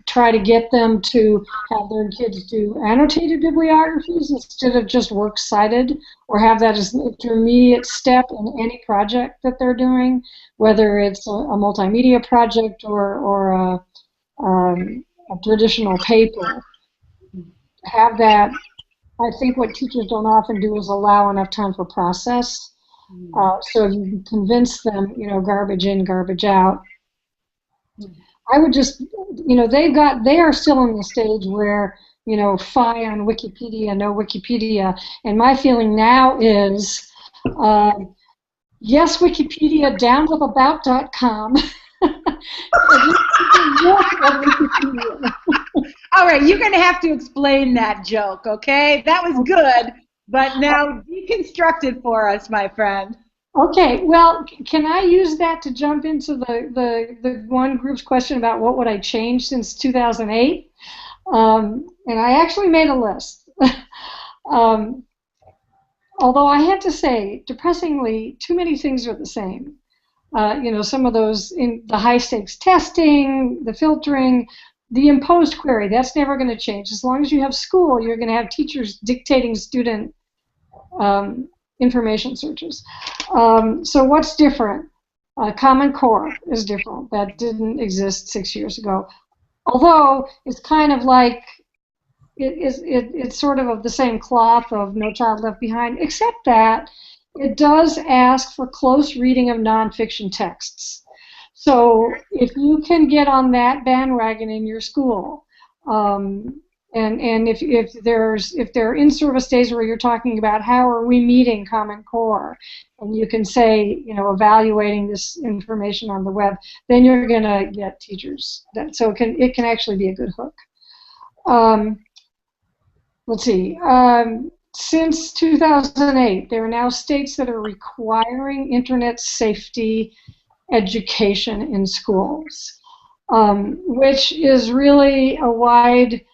try to get them to have their kids do annotated bibliographies instead of just works cited, or have that as an intermediate step in any project that they're doing, whether it's a multimedia project or a traditional paper. Have that. I think what teachers don't often do is allow enough time for process. So if you convince them, garbage in, garbage out. I would just, they are still in the stage where, FI on Wikipedia, no Wikipedia. And my feeling now is, yes, Wikipedia, down with about.com. All right, you're going to have to explain that joke, okay? That was good, but now deconstruct it for us, my friend. Okay, well, can I use that to jump into the one group's question about what would I change since 2008? And I actually made a list. Although I have to say, depressingly, too many things are the same. Some of those, in the high-stakes testing, the filtering, the imposed query, that's never going to change. As long as you have school, you're going to have teachers dictating student information searches. So what's different? Common Core is different. That didn't exist 6 years ago. Although it's kind of like, it's sort of the same cloth of No Child Left Behind, except that it does ask for close reading of nonfiction texts. So if you can get on that bandwagon in your school, and if there are in-service days where you're talking about how are we meeting Common Core, and you can say, evaluating this information on the web, then you're going to get teachers. So it can actually be a good hook. Let's see. Since 2008, there are now states that are requiring internet safety education in schools, which is really a wide.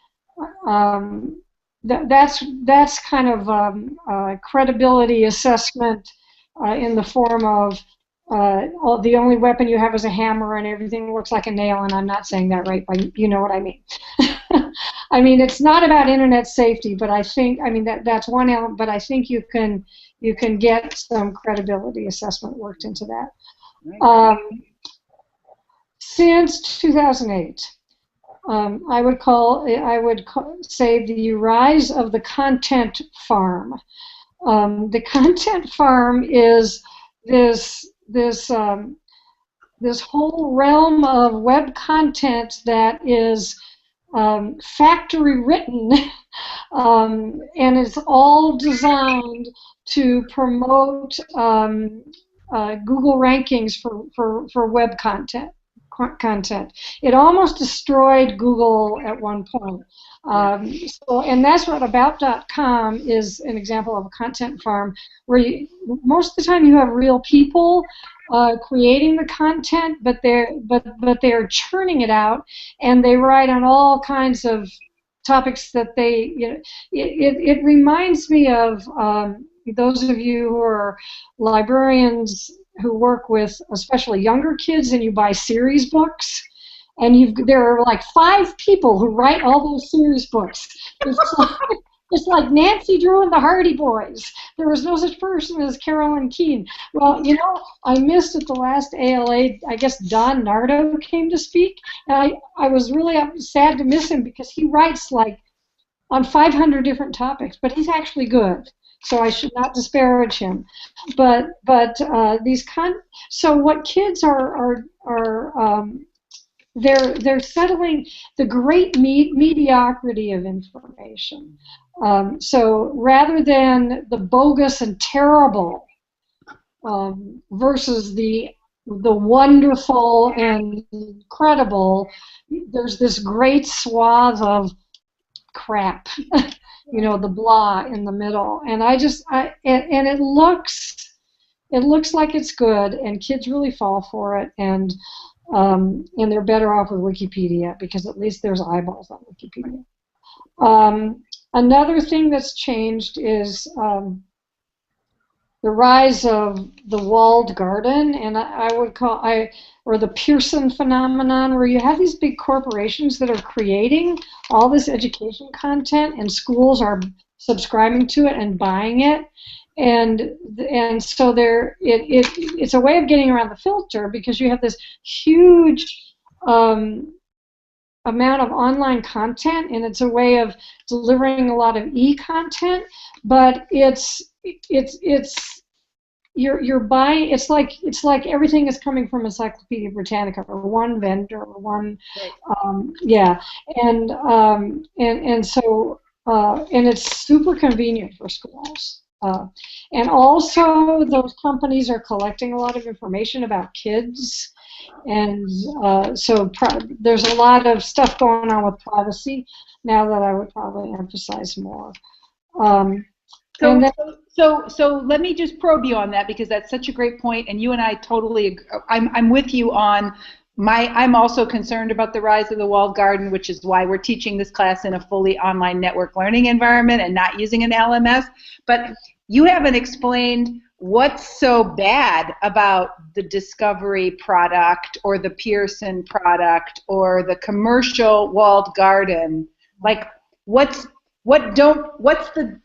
That's kind of credibility assessment in the form of the only weapon you have is a hammer and everything looks like a nail, and I'm not saying that right, but you know what I mean. I mean, it's not about internet safety, but I think, that's one element, but I think you can get some credibility assessment worked into that. Since 2008, I would say the rise of the content farm. The content farm is this whole realm of web content that is factory written, and it's all designed to promote Google rankings for web content. It almost destroyed Google at one point. And that's what About.com is an example of a content farm where most of the time you have real people creating the content, but they're churning it out, and they write on all kinds of topics that they, it reminds me of those of you who are librarians who work with especially younger kids, and you buy series books. And there are like 5 people who write all those series books. It's like Nancy Drew and the Hardy Boys. There was no such person as Carolyn Keene. Well, I missed at the last ALA, I guess Don Nardo came to speak, and I was really sad to miss him because he writes like on 500 different topics, but he's actually good. So I should not disparage him. But so what kids are they're settling the great mediocrity of information. So rather than the bogus and terrible versus the wonderful and incredible, there's this great swath of crap, the blah in the middle. And and it looks like it's good, and kids really fall for it, and they're better off with Wikipedia because at least there's eyeballs on Wikipedia. Another thing that's changed is the rise of the walled garden, and I would call or the Pearson phenomenon, where you have these big corporations that are creating all this education content, and schools are subscribing to it and buying it. And so it's a way of getting around the filter, because you have this huge amount of online content, and it's a way of delivering a lot of e-content, but you're buying. It's like everything is coming from Encyclopedia Britannica or one vendor or one, and so it's super convenient for schools. And also, those companies are collecting a lot of information about kids, and so there's a lot of stuff going on with privacy now that I would probably emphasize more. So let me just probe you on that, because that's such a great point, and you and I totally, I'm with you on. I'm also concerned about the rise of the walled garden, which is why we're teaching this class in a fully online network learning environment and not using an LMS. But you haven't explained what's so bad about the Discovery product or the Pearson product or the commercial walled garden. Like, what's the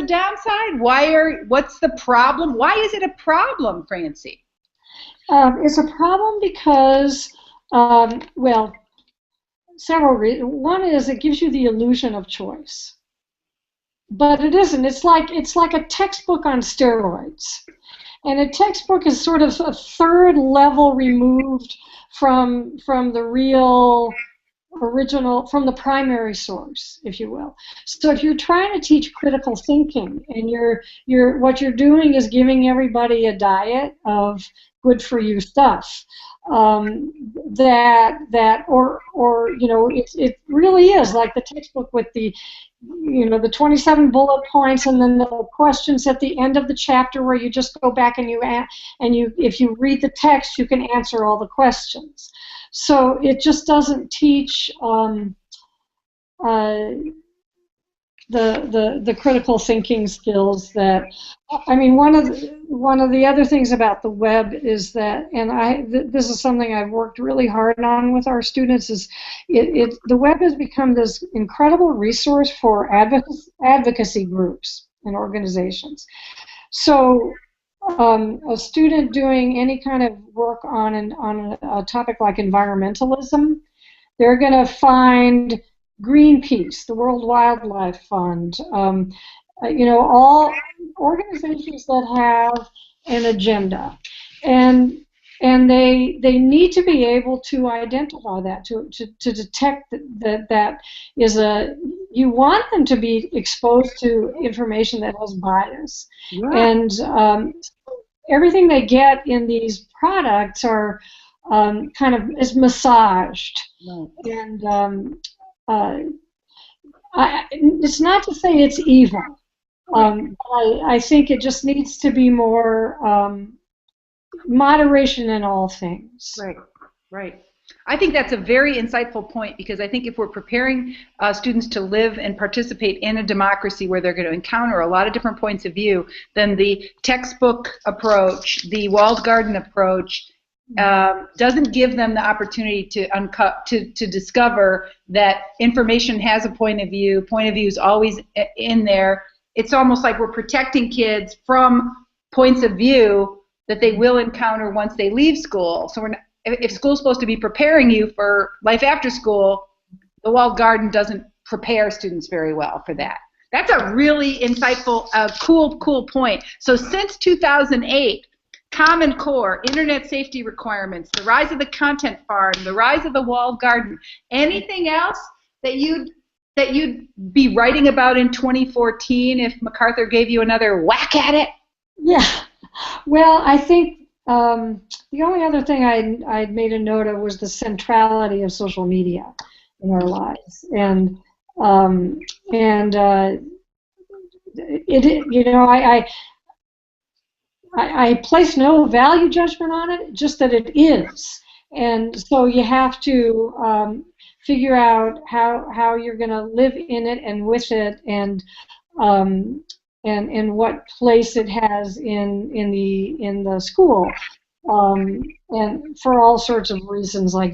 downside? What's the problem? Why is it a problem, Francie? It's a problem because, several reasons. One is it gives you the illusion of choice, but it isn't. It's like a textbook on steroids, and a textbook is sort of a third level removed from the real original, from the primary source, if you will. So if you're trying to teach critical thinking, and what you're doing is giving everybody a diet of good for you stuff, it really is like the textbook with the 27 bullet points, and then the questions at the end of the chapter where you just go back and if you read the text, you can answer all the questions. So it just doesn't teach the critical thinking skills that, I mean, one of the other things about the web is that, and this is something I've worked really hard on with our students, is the web has become this incredible resource for advocacy groups and organizations. So a student doing any kind of work on a topic like environmentalism, they're going to find Greenpeace, the World Wildlife Fund, all organizations that have an agenda, and they need to be able to identify that, to detect that is you want them to be exposed to information that has bias, and everything they get in these products are kind of is massaged, and it's not to say it's evil. I think it just needs to be more moderation in all things. Right, right. I think that's a very insightful point, because I think if we're preparing students to live and participate in a democracy where they're going to encounter a lot of different points of view, then the textbook approach, the walled garden approach, doesn't give them the opportunity to discover that information has a point of view. Point of view is always in there. It's almost like we're protecting kids from points of view that they will encounter once they leave school. So if school's supposed to be preparing you for life after school, the walled garden doesn't prepare students very well for that. That's a really insightful, cool point. So since 2008, Common Core, internet safety requirements, the rise of the content farm, the rise of the walled garden, anything else that you'd be writing about in 2014 if MacArthur gave you another whack at it? Yeah. Well, I think the only other thing I'd made a note of was the centrality of social media in our lives, and I place no value judgment on it, just that it is, and so you have to figure out how you're going to live in it and with it, and what place it has in the school, and for all sorts of reasons, like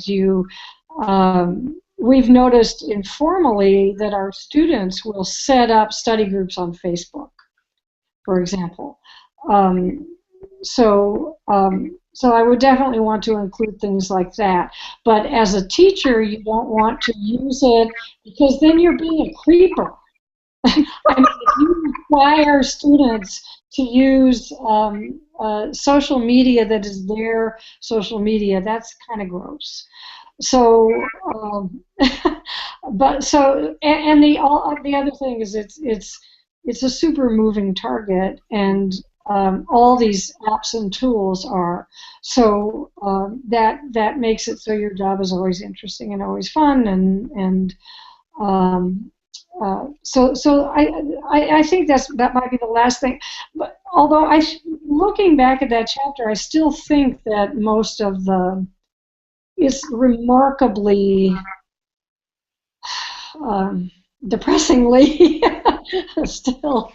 we've noticed informally that our students will set up study groups on Facebook, for example. So I would definitely want to include things like that. But as a teacher, you don't want to use it, because then you're being a creeper. I mean, if you require students to use social media that is their social media, that's kind of gross. So, and the other thing is it's a super moving target, and all these apps and tools are. So that makes it so your job is always interesting and always fun, and so I think that might be the last thing. But although looking back at that chapter, I still think that most of it's remarkably depressingly still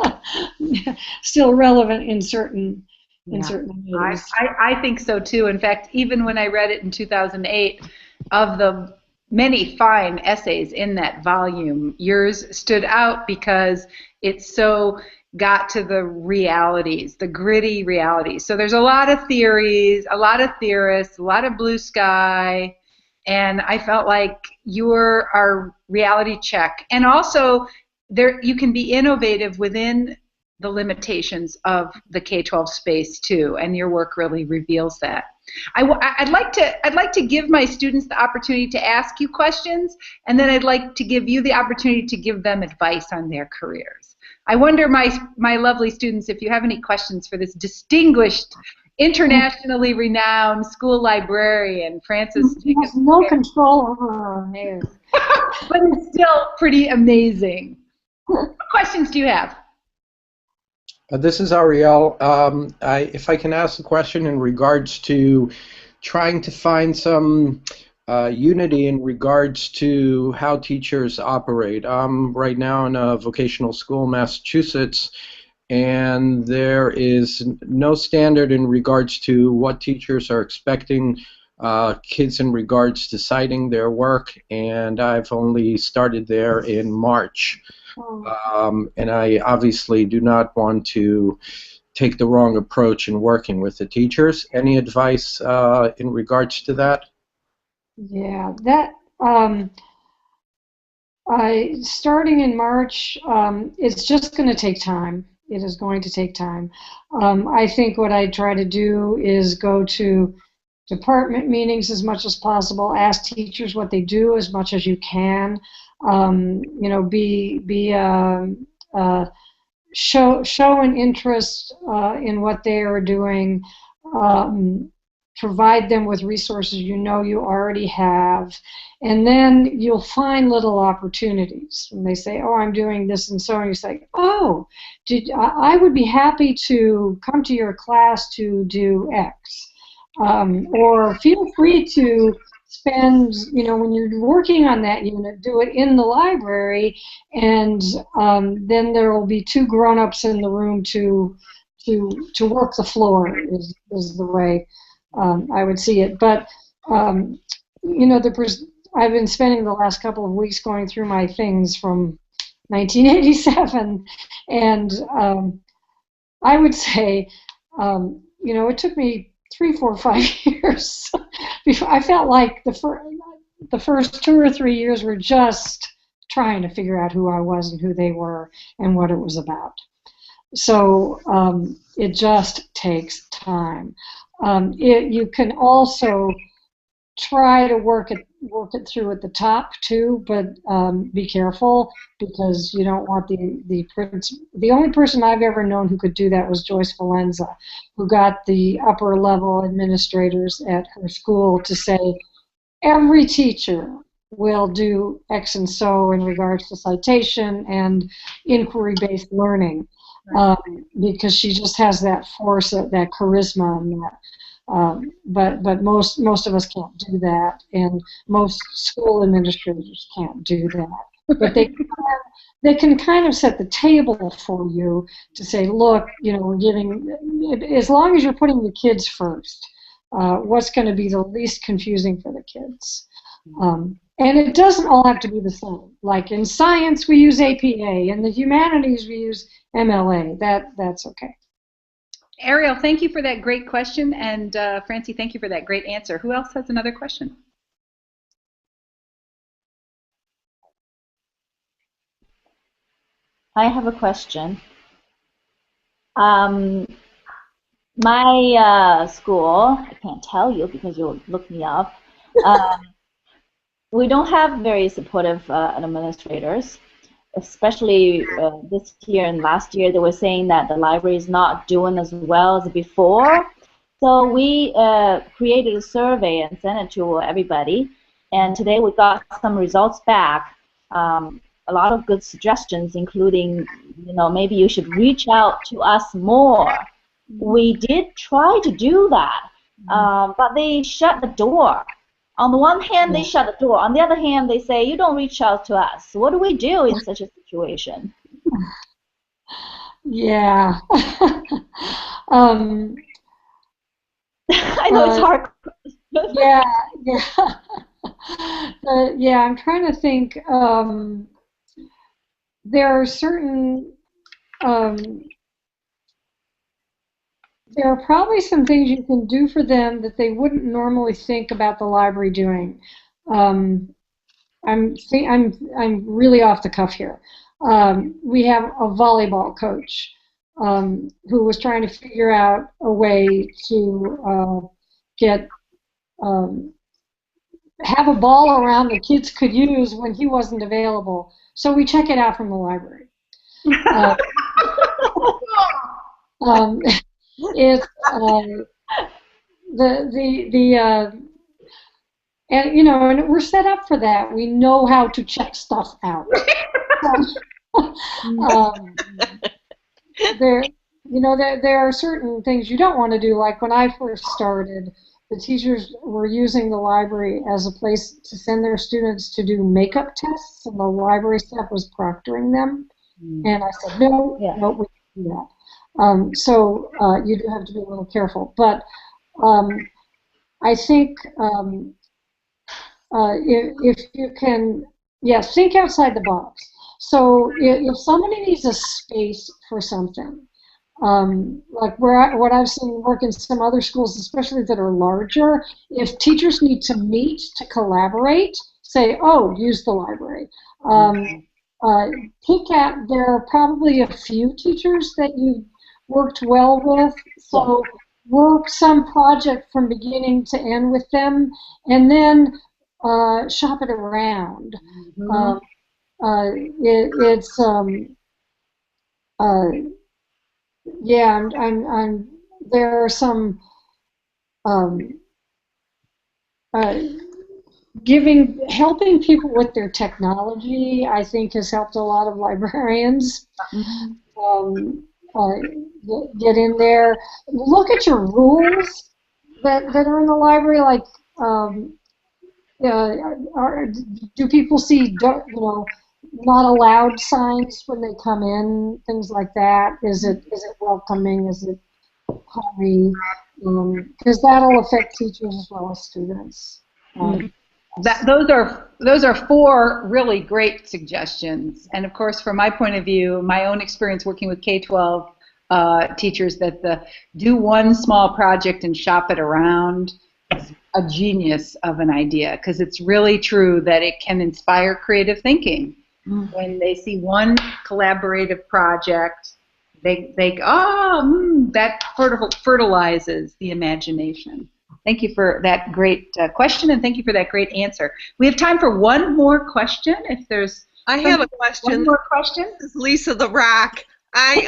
relevant in certain ways. I think so too. In fact, even when I read it in 2008, of the many fine essays in that volume, yours stood out because it so got to the realities, the gritty realities. So there's a lot of theories, a lot of theorists, a lot of blue sky, and I felt like you were our reality check. And also, you can be innovative within the limitations of the K-12 space too, and your work really reveals that. I'd like to give my students the opportunity to ask you questions, and then I'd like to give you the opportunity to give them advice on their careers. I wonder, my lovely students, if you have any questions for this distinguished, internationally renowned school librarian, Frances Jacobson Harris. No control over her hair. But it's still pretty amazing. What questions do you have? This is Ariel. If I can ask a question in regards to trying to find some unity in regards to how teachers operate. I'm right now in a vocational school in Massachusetts, and there is no standard in regards to what teachers are expecting kids in regards to citing their work, and I've only started there in March. And I obviously do not want to take the wrong approach in working with the teachers. Any advice in regards to that? Yeah, starting in March, it's just going to take time. It is going to take time. I think what I try to do is go to department meetings as much as possible, ask teachers what they do as much as you can. Show an interest in what they are doing. provide them with resources you know you already have, and then you'll find little opportunities. When they say, oh, I'm doing this and so on, you say, oh, I would be happy to come to your class to do X. Or feel free to spend, when you're working on that unit, do it in the library, and then there will be 2 grown-ups in the room to work the floor is the way I would see it. But I've been spending the last couple of weeks going through my things from 1987, and I would say, it took me 3, 4, 5 years before I felt like the first 2 or 3 years were just trying to figure out who I was and who they were and what it was about. So it just takes time. You can also try to work it through at the top too, but be careful, because you don't want the only person I've ever known who could do that was Joyce Valenza, who got the upper level administrators at her school to say every teacher will do X and so in regards to citation and inquiry-based learning, because she just has that force, that charisma, and that. But most of us can't do that, and most school administrators can't do that. But they can kind of set the table for you to say, look, we're giving, as long as you're putting the kids first, what's going to be the least confusing for the kids. And it doesn't all have to be the same. Like in science, we use APA. In the humanities, we use MLA. That's okay. Ariel, thank you for that great question, and Francie, thank you for that great answer. Who else has another question? I have a question. My school, I can't tell you because you'll look me up. We don't have very supportive administrators, especially this year and last year. They were saying that the library is not doing as well as before. So we created a survey and sent it to everybody. And today we got some results back. A lot of good suggestions, including, maybe you should reach out to us more. We did try to do that, but they shut the door. On the one hand, they shut the door. On the other hand, they say, you don't reach out to us. What do we do in such a situation? Yeah. I know it's hard. Yeah. Yeah, I'm trying to think. There are certain... there are probably some things you can do for them that they wouldn't normally think about the library doing. I'm really off the cuff here. We have a volleyball coach who was trying to figure out a way to have a ball around the kids could use when he wasn't available. So we check it out from the library. It's and we're set up for that. We know how to check stuff out. There are certain things you don't want to do. Like when I first started, the teachers were using the library as a place to send their students to do makeup tests, and the library staff was proctoring them. And I said, no, we can't do that. So you do have to be a little careful. But I think if you can, think outside the box. So if somebody needs a space for something, like what I've seen work in some other schools, especially that are larger, if teachers need to meet to collaborate, say, oh, use the library. There are probably a few teachers that you worked well with, so work some project from beginning to end with them, and then shop it around. There are some helping people with their technology, I think, has helped a lot of librarians. Get in there, look at your rules that are in the library. Like, do people see, not allowed signs when they come in? Things like that. Is it welcoming? Is it hurry? Because that'll affect teachers as well as students. Those are 4 really great suggestions. And of course, from my point of view, my own experience working with K-12 teachers, that do one small project and shop it around is a genius of an idea, because it's really true that it can inspire creative thinking. When they see one collaborative project, they that fertilizes the imagination. Thank you for that great question, and thank you for that great answer. We have time for one more question. If there's I have a question. One more question. This is Lisa the Rock. I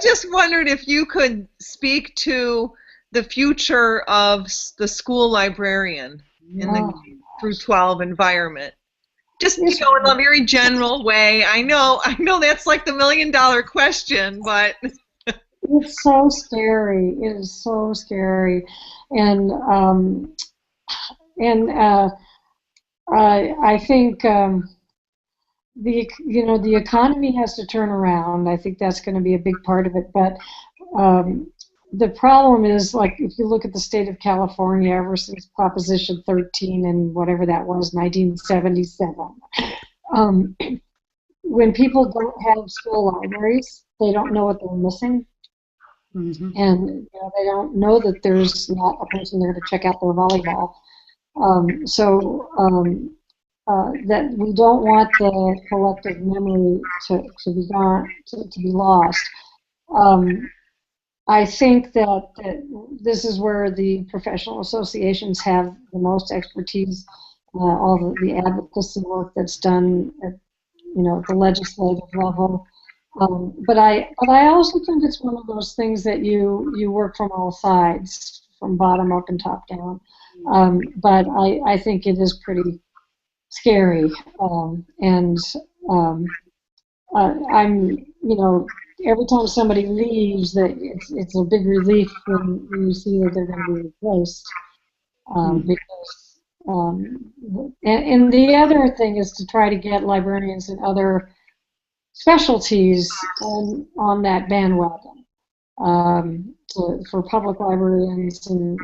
just wondered if you could speak to the future of the school librarian in the K through 12 environment. Just in a very general way. I know that's like the $1 million question, but it's so scary. It is so scary, and I think the economy has to turn around. I think that's going to be a big part of it. But the problem is, like, if you look at the state of California, ever since Proposition 13 and whatever that was, 1977, when people don't have school libraries, they don't know what they're missing. And they don't know that there's not a person there to check out their volleyball. That we don't want the collective memory to be gone, to be lost. I think that this is where the professional associations have the most expertise. All the advocacy work that's done at the legislative level. But I also think it's one of those things that you work from all sides, from bottom up and top down. But I think it is pretty scary, and I'm every time somebody leaves, that it's a big relief when you see that they're going to be replaced, because and the other thing is to try to get librarians and other specialties on that bandwagon, for public librarians and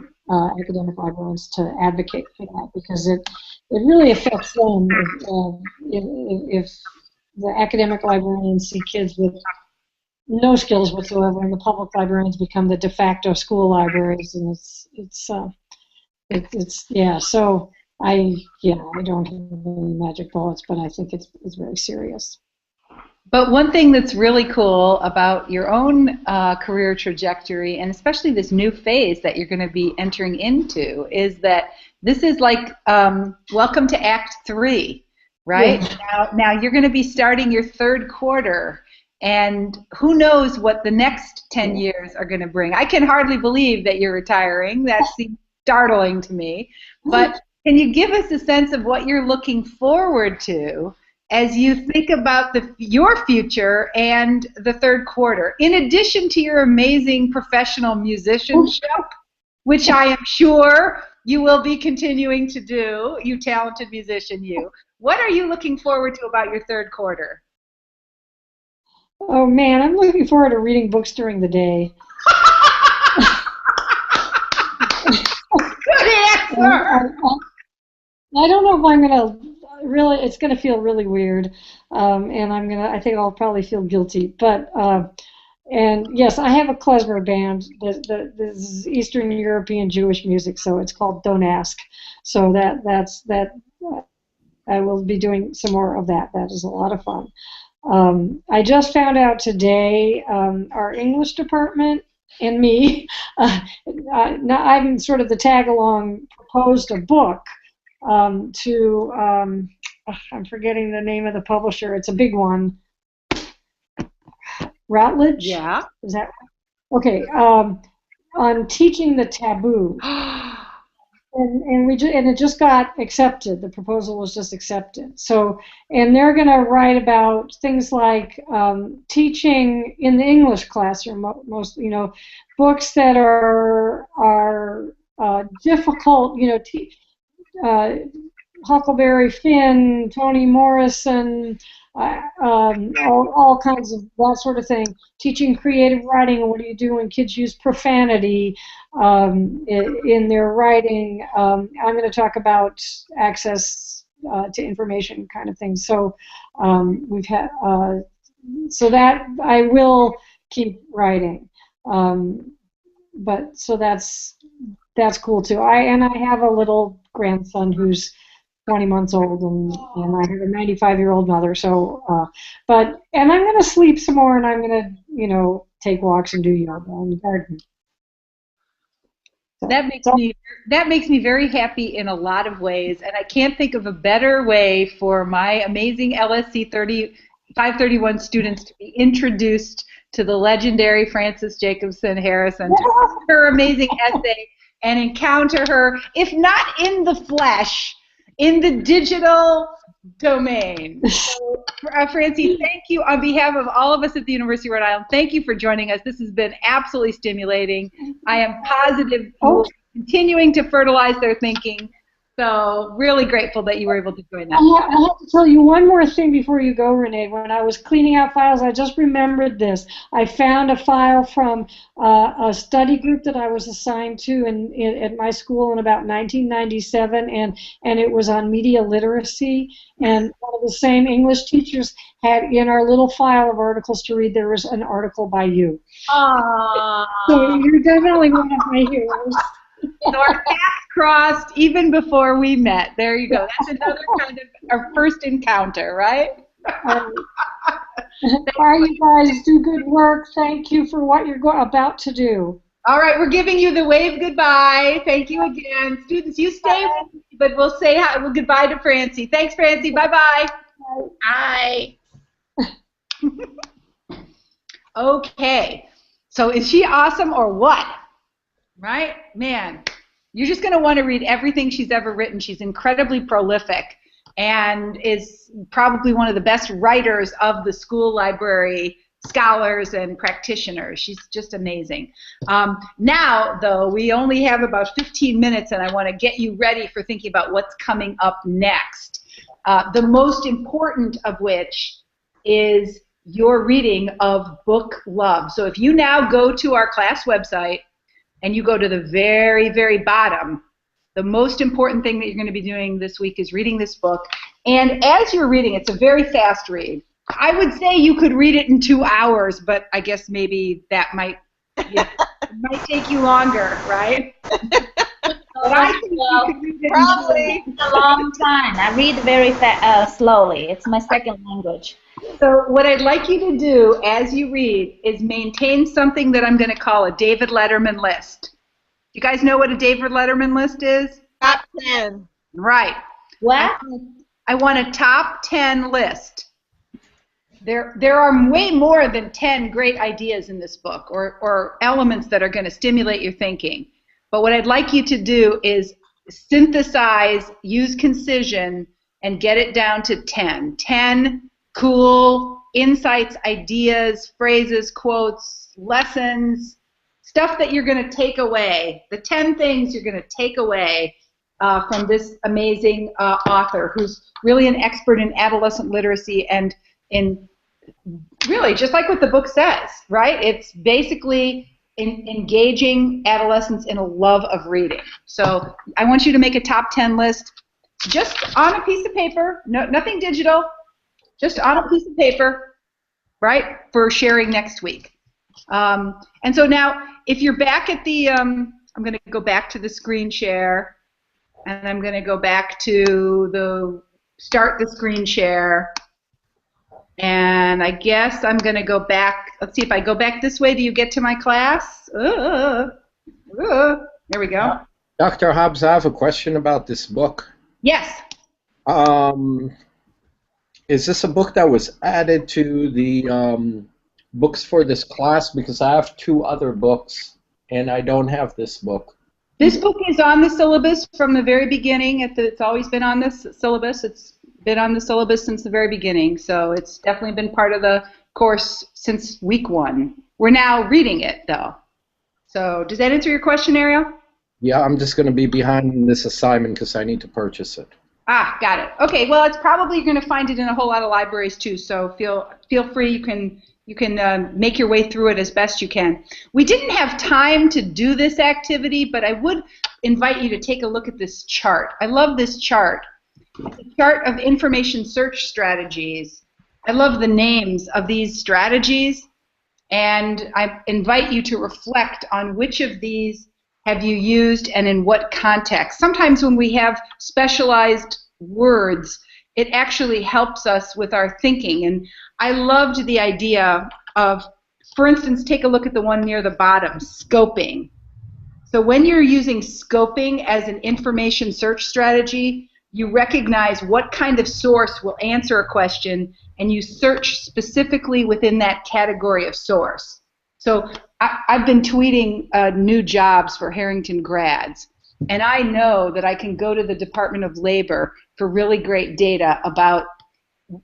academic librarians to advocate for that, because it really affects them if the academic librarians see kids with no skills whatsoever, and the public librarians become the de facto school libraries, and So I don't have any magic bullets, but I think it's very serious. But one thing that's really cool about your own career trajectory, and especially this new phase that you're going to be entering into, is that this is like welcome to Act 3, right? Yeah. Now you're going to be starting your 3rd quarter, and who knows what the next 10 years are going to bring. I can hardly believe that you're retiring. That seems startling to me. But can you give us a sense of what you're looking forward to as you think about your future and the 3rd quarter, in addition to your amazing professional musicianship, which I am sure you will be continuing to do, you talented musician, you. What are you looking forward to about your 3rd quarter? Oh, man, I'm looking forward to reading books during the day. Good answer! I don't know if I'm going to it's going to feel really weird, and I think I'll probably feel guilty. But and yes, I have a klezmer band. This is Eastern European Jewish music, so it's called Don't Ask. So that's I will be doing some more of that. That is a lot of fun. I just found out today our English department and me, I'm sort of the tag-along, proposed a book to, I'm forgetting the name of the publisher. It's a big one. Routledge? Yeah. Is that right? Okay. On teaching the taboo. and it just got accepted. The proposal was just accepted. So, and they're going to write about things like teaching in the English classroom. Most, books that are difficult. Huckleberry Finn, Toni Morrison, all kinds of that sort of thing. Teaching creative writing, and what do you do when kids use profanity in their writing? I'm going to talk about access to information kind of things. So we've had so that I will keep writing, but so that's cool too. I have a little grandson who's 20 months old, and I have a 95-year-old mother. So, and I'm going to sleep some more, and I'm going to, take walks and do yoga in the garden. So, that makes me very happy in a lot of ways, and I can't think of a better way for my amazing LSC531 students to be introduced to the legendary Frances Jacobson Harris and to read her amazing essay and encounter her, if not in the flesh, in the digital domain. So, Francie, thank you on behalf of all of us at the University of Rhode Island. Thank you for joining us. This has been absolutely stimulating. I am positive you will be continuing to fertilize their thinking. So really grateful that you were able to join us. I have to tell you one more thing before you go, Renee. When I was cleaning out files, I just remembered this. I found a file from a study group that I was assigned to at my school in about 1997, and it was on media literacy. And one of the same English teachers had in our little file of articles to read, there was an article by you. Aww. So you're definitely one of my heroes. So our paths crossed even before we met. There you go. That's another kind of our first encounter, right? All right, you guys, do good work. Thank you for what you're about to do. All right, we're giving you the wave goodbye. Thank you again. Students, you stay with me, but we'll say hi, goodbye to Francie. Thanks, Francie. Bye-bye. Bye. Okay. So is she awesome or what? Right? Man, you're just going to want to read everything she's ever written. She's incredibly prolific and is probably one of the best writers of the school library scholars and practitioners. She's just amazing. Now, though, we only have about 15 minutes, and I want to get you ready for thinking about what's coming up next. The most important of which is your reading of Book Love. So if you now go to our class website, and you go to the very, very bottom, the most important thing that you're going to be doing this week is reading this book. And as you're reading, it's a very fast read. I would say you could read it in 2 hours, but I guess maybe that might take you longer, right? But I think you could read it probably a long time. I read very slowly. It's my second language. So what I'd like you to do as you read is maintain something that I'm going to call a David Letterman list. You guys know what a David Letterman list is? Top 10. Right. What? I want a top 10 list. There are way more than 10 great ideas in this book or elements that are going to stimulate your thinking. But what I'd like you to do is synthesize, use concision, and get it down to 10. 10 cool insights, ideas, phrases, quotes, lessons, stuff that you're going to take away, the 10 things you're going to take away from this amazing author who's really an expert in adolescent literacy and in really just like what the book says, right? It's basically engaging adolescents in a love of reading. So I want you to make a top 10 list just on a piece of paper, nothing digital, just on a piece of paper, right, for sharing next week. And so now, if you're back at the, I'm going to go back to the screen share, and I'm going to go back to start the screen share, and I guess I'm going to go back. Let's see if I go back this way. Do you get to my class? There we go. Dr. Hobbs, I have a question about this book. Yes. Is this a book that was added to the books for this class? Because I have 2 other books, and I don't have this book. This book is on the syllabus from the very beginning. It's always been on this syllabus. It's been on the syllabus since the very beginning, so it's definitely been part of the course since week 1. We're now reading it, though. So does that answer your question, Ariel? Yeah, I'm just going to be behind in this assignment because I need to purchase it. Ah, got it. Okay, well, it's probably going to find it in a whole lot of libraries too. So feel free. You can make your way through it as best you can. We didn't have time to do this activity, but I would invite you to take a look at this chart. I love this chart. It's a chart of information search strategies. I love the names of these strategies, and I invite you to reflect on which of these have you used and in what context. Sometimes when we have specialized words, it actually helps us with our thinking. And I loved the idea of, for instance, take a look at the one near the bottom, scoping. So when you're using scoping as an information search strategy, you recognize what kind of source will answer a question, and you search specifically within that category of source. So I've been tweeting new jobs for Harrington grads, and I know that I can go to the Department of Labor for really great data about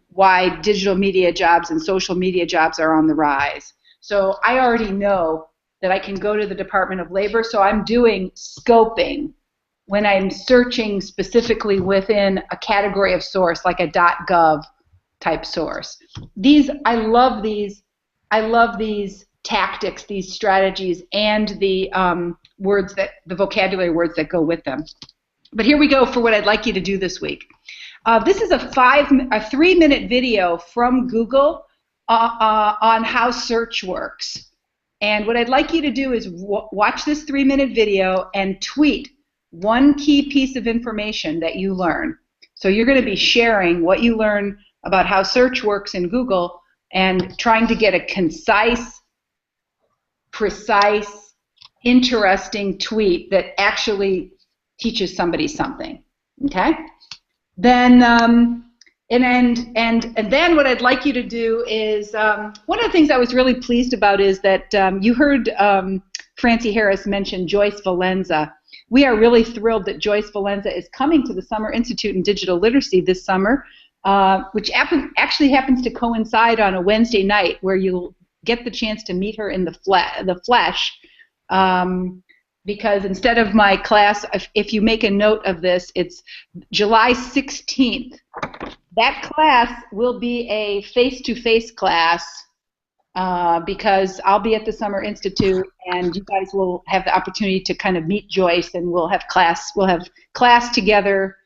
why digital media jobs and social media jobs are on the rise. So I already know that I can go to the Department of Labor, so I'm doing scoping when I'm searching specifically within a category of source, like a .gov type source. I love these tactics, these strategies, and the vocabulary words that go with them. But here we go for what I'd like you to do this week. This is a 3-minute video from Google on how search works. And what I'd like you to do is watch this 3-minute video and tweet one key piece of information that you learn. So you're going to be sharing what you learn about how search works in Google and trying to get a concise, precise, interesting tweet that actually teaches somebody something. Okay? Then and then what I'd like you to do is one of the things I was really pleased about is that you heard Frances Harris mention Joyce Valenza. We are really thrilled that Joyce Valenza is coming to the Summer Institute in Digital Literacy this summer, which actually happens to coincide on a Wednesday night where you'll get the chance to meet her in the flesh. Because instead of my class, if you make a note of this, it's July 16th. That class will be a face-to-face class because I'll be at the Summer Institute, and you guys will have the opportunity to kind of meet Joyce, and we'll have class together,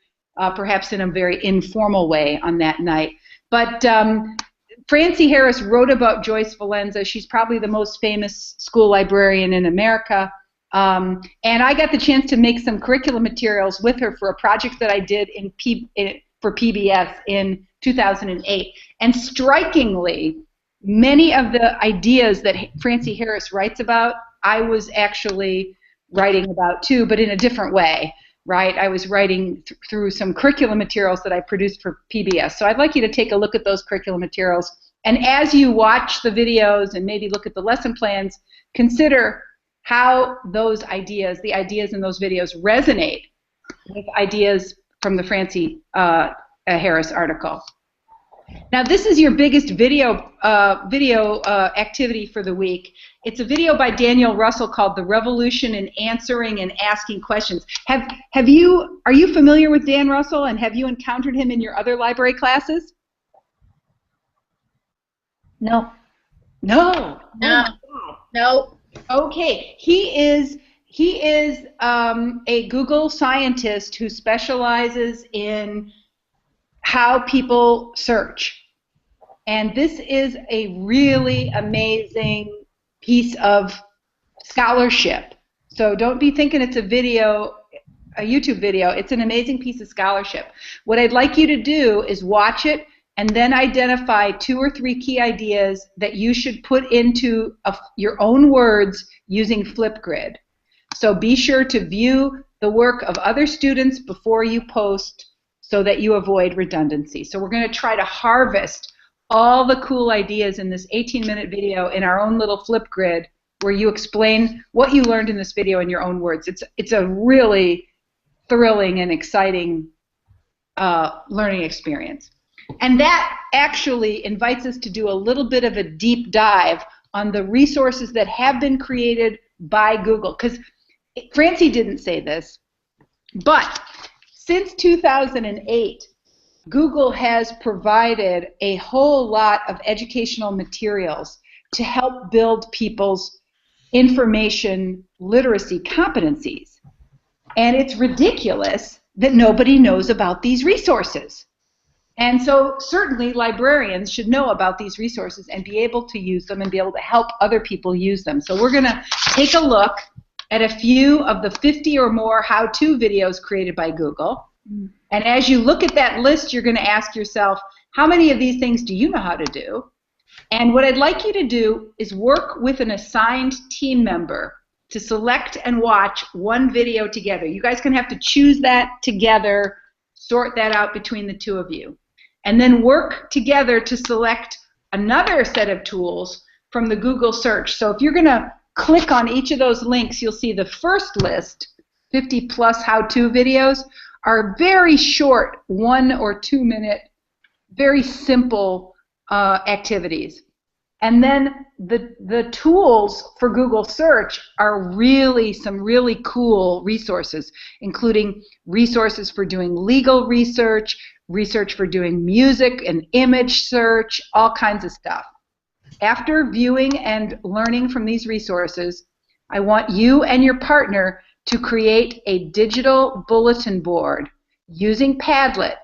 perhaps in a very informal way on that night. But Frances Harris wrote about Joyce Valenza. She's probably the most famous school librarian in America. And I got the chance to make some curriculum materials with her for a project that I did for PBS in 2008. And strikingly, many of the ideas that Frances Harris writes about, I was actually writing about too, but in a different way, right? I was writing through some curriculum materials that I produced for PBS. So I'd like you to take a look at those curriculum materials. And as you watch the videos and maybe look at the lesson plans, consider how those ideas, the ideas in those videos, resonate with ideas from the Frances Harris article. Now, this is your biggest video activity for the week. It's a video by Daniel Russell called "The Revolution in Answering and Asking Questions." Are you familiar with Dan Russell, and have you encountered him in your other library classes? No. No. Okay, he is a Google scientist who specializes in how people search, and this is a really amazing piece of scholarship. So don't be thinking it's a YouTube video. It's an amazing piece of scholarship. What I'd like you to do is watch it and then identify 2 or 3 key ideas that you should put into your own words using Flipgrid. So be sure to view the work of other students before you post so that you avoid redundancy. So we're going to try to harvest all the cool ideas in this 18-minute video in our own little Flipgrid where you explain what you learned in this video in your own words. It's a really thrilling and exciting learning experience. And that actually invites us to do a little bit of a deep dive on the resources that have been created by Google. Because Francie didn't say this, but since 2008, Google has provided a whole lot of educational materials to help build people's information literacy competencies. And it's ridiculous that nobody knows about these resources. And so certainly librarians should know about these resources and be able to use them and be able to help other people use them. So we're going to take a look at a few of the 50 or more how-to videos created by Google. And as you look at that list, you're going to ask yourself, how many of these things do you know how to do? And what I'd like you to do is work with an assigned team member to select and watch one video together. You guys can have to choose that together, sort that out between the two of you. And then work together to select another set of tools from the Google search. So if you're going to click on each of those links, you'll see the first list, 50 plus how-to videos, are very short 1 or 2 minute, very simple activities. And then the tools for Google search are really some really cool resources, including resources for doing legal research, research for doing music and image search, all kinds of stuff. After viewing and learning from these resources, I want you and your partner to create a digital bulletin board using Padlet.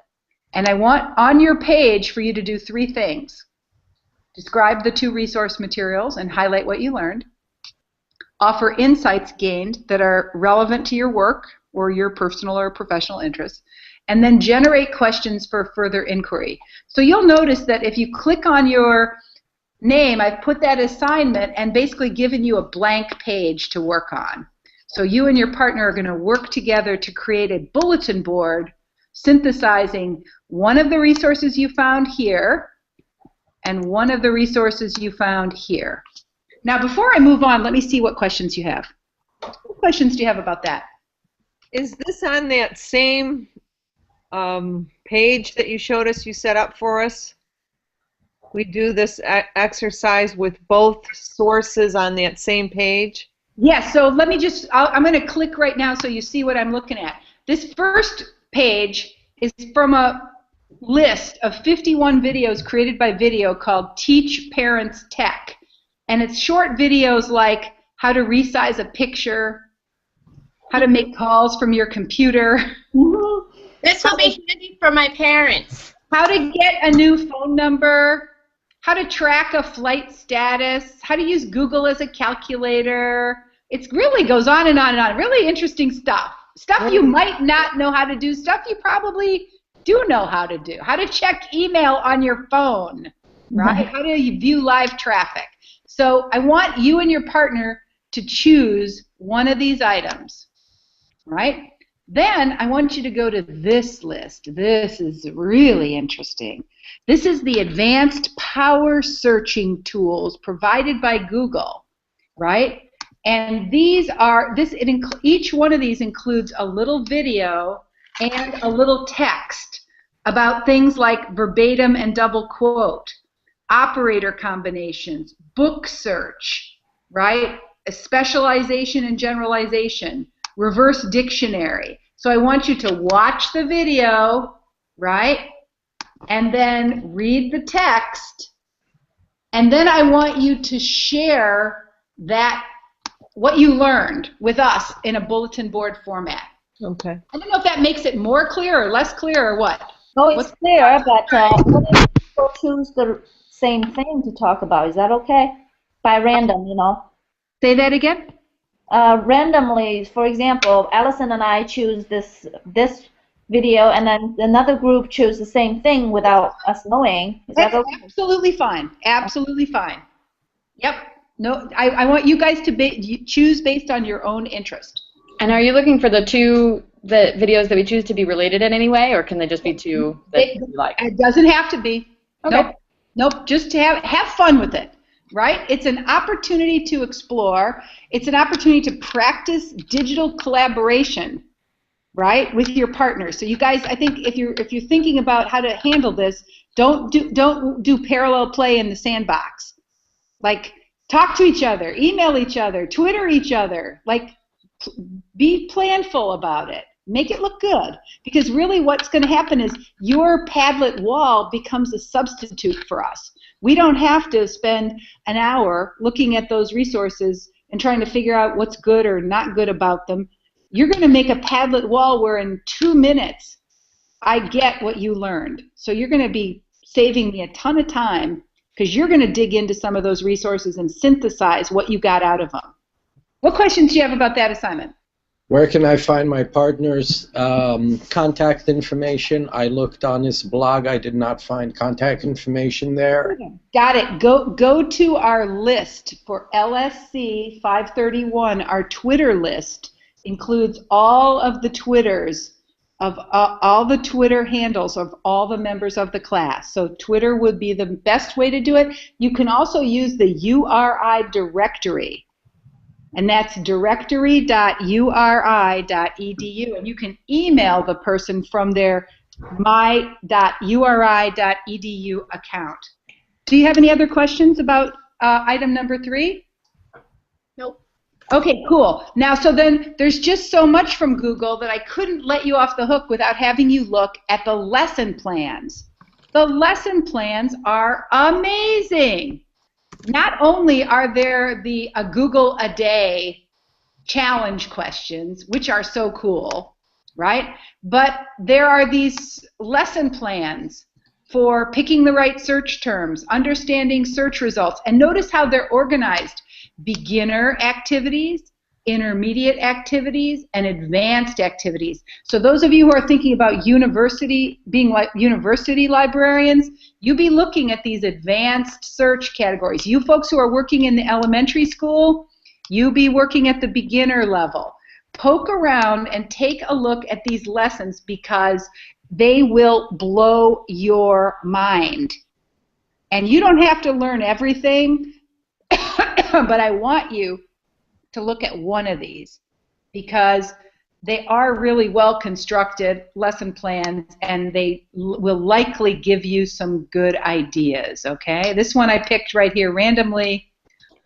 And I want on your page for you to do 3 things. Describe the 2 resource materials and highlight what you learned. Offer insights gained that are relevant to your work or your personal or professional interests. And then generate questions for further inquiry. So you'll notice that if you click on your name, I've put that assignment and basically given you a blank page to work on. So you and your partner are going to work together to create a bulletin board synthesizing one of the resources you found here and one of the resources you found here. Now, before I move on, let me see what questions you have. What questions do you have about that? Is this on that same page that you showed us, you set up for us? We do this exercise with both sources on that same page? Yes, so let me just, I'm going to click right now so you see what I'm looking at. This first page is from a list of 51 videos created by Video called Teach Parents Tech. And it's short videos like how to resize a picture, how to make calls from your computer. This will be handy for my parents. How to get a new phone number, how to track a flight status, how to use Google as a calculator. It really goes on and on and on. Really interesting stuff. Stuff you might not know how to do, stuff you probably do know how to do. How to check email on your phone, right? How do you view live traffic? So I want you and your partner to choose one of these items, right? Then I want you to go to this list. This is really interesting. This is the advanced power searching tools provided by Google, right? And these are, each one of these includes a little video and a little text about things like verbatim and double quote, operator combinations, book search, right? A specialization and generalization, reverse dictionary. So I want you to watch the video, right? And then read the text. And then I want you to share that, what you learned with us in a bulletin board format. Okay. I don't know if that makes it more clear or less clear or what. No, it's clear, but what if people choose the same thing to talk about? Is that okay? By random, you know. Say that again? Randomly, for example, Allison and I choose this video, and then another group choose the same thing without us knowing. Is that okay? Absolutely fine. Absolutely fine. Yep. No, I want you guys to choose based on your own interest. And are you looking for the videos that we choose to be related in any way, or can they just be 2 that you like? It doesn't have to be. Okay. Nope. Just to have fun with it. right? It's an opportunity to explore. It's an opportunity to practice digital collaboration, right, with your partners. So you guys, I think if you're thinking about how to handle this, don't do parallel play in the sandbox. Like, talk to each other, email each other, Twitter each other. Like, be planful about it. Make it look good, because really what's going to happen is your Padlet wall becomes a substitute for us. We don't have to spend an hour looking at those resources and trying to figure out what's good or not good about them. You're going to make a Padlet wall where in 2 minutes I get what you learned. So you're going to be saving me a ton of time, because you're going to dig into some of those resources and synthesize what you got out of them. What questions do you have about that assignment? Where can I find my partner's contact information? I looked on his blog. I did not find contact information there. Got it. Go to our list for LSC531. Our Twitter list includes all of the Twitters of all the Twitter handles of all the members of the class. So Twitter would be the best way to do it. You can also use the URI directory. And that's directory.uri.edu, and you can email the person from their my.uri.edu account. Do you have any other questions about item number 3? Nope. Okay, cool. Now, so then there's just so much from Google that I couldn't let you off the hook without having you look at the lesson plans. The lesson plans are amazing. Not only are there the Google a Day challenge questions, which are so cool, right? But there are these lesson plans for picking the right search terms, understanding search results, and notice how they're organized. Beginner activities, intermediate activities, and advanced activities. So those of you who are thinking about university, being like university librarians, you be looking at these advanced search categories. You folks who are working in the elementary school, you be working at the beginner level. Poke around and take a look at these lessons, because they will blow your mind. And you don't have to learn everything, but I want you to look at one of these, because they are really well constructed lesson plans, and they will likely give you some good ideas, okay? This one I picked right here randomly.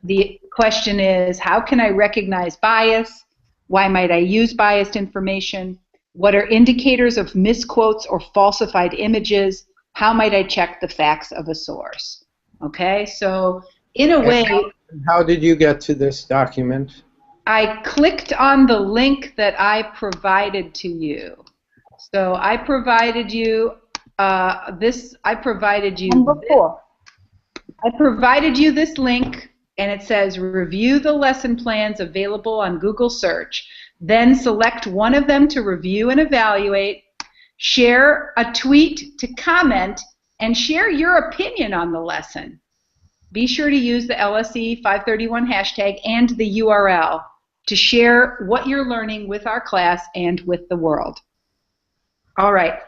The question is, how can I recognize bias? Why might I use biased information? What are indicators of misquotes or falsified images? How might I check the facts of a source? Okay, so in a way... How did you get to this document? I clicked on the link that I provided to you. So I provided you this. I provided you. Number 4. I provided you this link, and it says review the lesson plans available on Google search. Then select one of them to review and evaluate. Share a tweet to comment, and share your opinion on the lesson. Be sure to use the LSC531 hashtag and the URL to share what you're learning with our class and with the world. All right.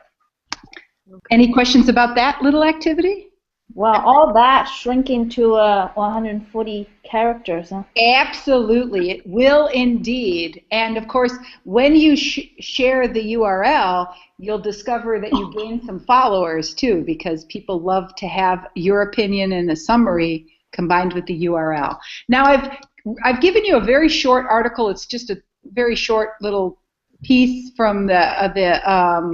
Any questions about that little activity? Well, all that shrinking to 140 characters, huh? Absolutely. It will indeed. And of course, when you share the URL, you'll discover that you gain some followers too, because people love to have your opinion in a summary combined with the URL. Now, I've given you a very short article. It's just a very short little piece from the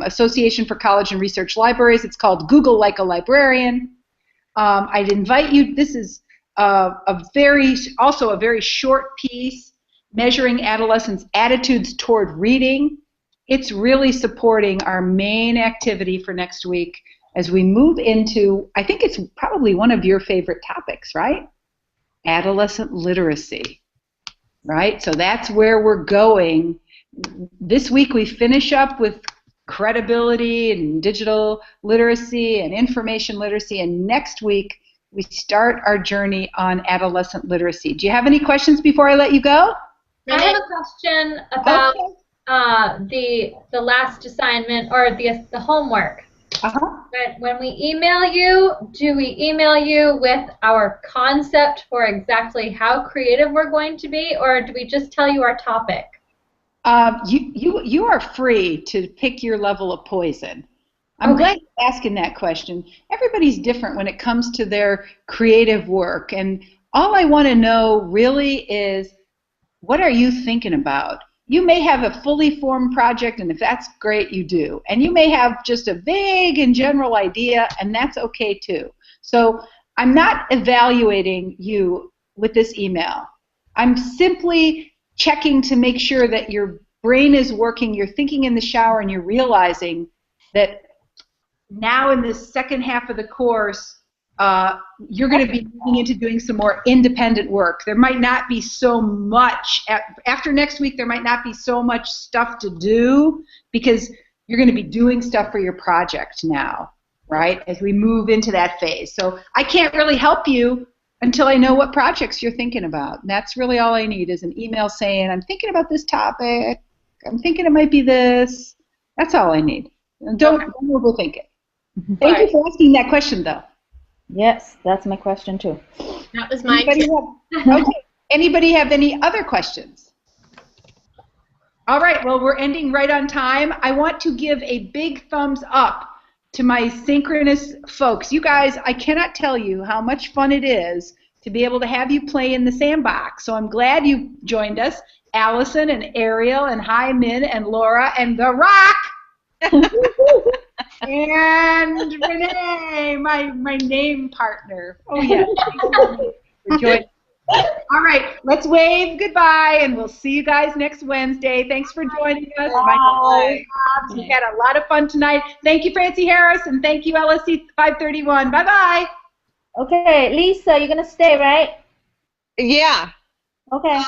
Association for College and Research Libraries. It's called Google Like a Librarian. I'd invite you. This is also a very short piece measuring adolescents' attitudes toward reading. It's really supporting our main activity for next week as we move into, I think it's probably one of your favorite topics, right? Adolescent literacy, right? So that's where we're going. This week we finish up with credibility and digital literacy and information literacy, and next week we start our journey on adolescent literacy. Do you have any questions before I let you go? I have a question about the last assignment, or the homework. When we email you, do we email you with our concept for exactly how creative we're going to be, or do we just tell you our topic? You are free to pick your level of poison. I'm glad you're asking that question. Everybody's different when it comes to their creative work, and all I want to know really is, what are you thinking about? You may have a fully formed project, and if that's great, you do. And you may have just a vague and general idea, and that's okay too. So I'm not evaluating you with this email. I'm simply checking to make sure that your brain is working, you're thinking in the shower, and you're realizing that now in this second half of the course, you're going to be moving into doing some more independent work. There might not be so much, after next week, there might not be so much stuff to do because you're going to be doing stuff for your project now, right, as we move into that phase. So I can't really help you until I know what projects you're thinking about. And that's really all I need is an email saying, I'm thinking about this topic, I'm thinking it might be this. That's all I need. Don't overthink it. Thank you for asking that question, though. Yes, that's my question, too. That was mine, Anybody have any other questions? All right, well, we're ending right on time. I want to give a big thumbs up to my synchronous folks. You guys, I cannot tell you how much fun it is to be able to have you play in the sandbox. So I'm glad you joined us, Allison and Ariel and Hi Min and Laura and The Rock. And Renee, my name partner. Oh, yeah. For joining. All right, let's wave goodbye, and we'll see you guys next Wednesday. Thanks for joining us. Bye. We had a lot of fun tonight. Thank you, Frances Harris, and thank you, LSC531. Bye-bye. Okay, Lisa, you're going to stay, right? Yeah. Okay.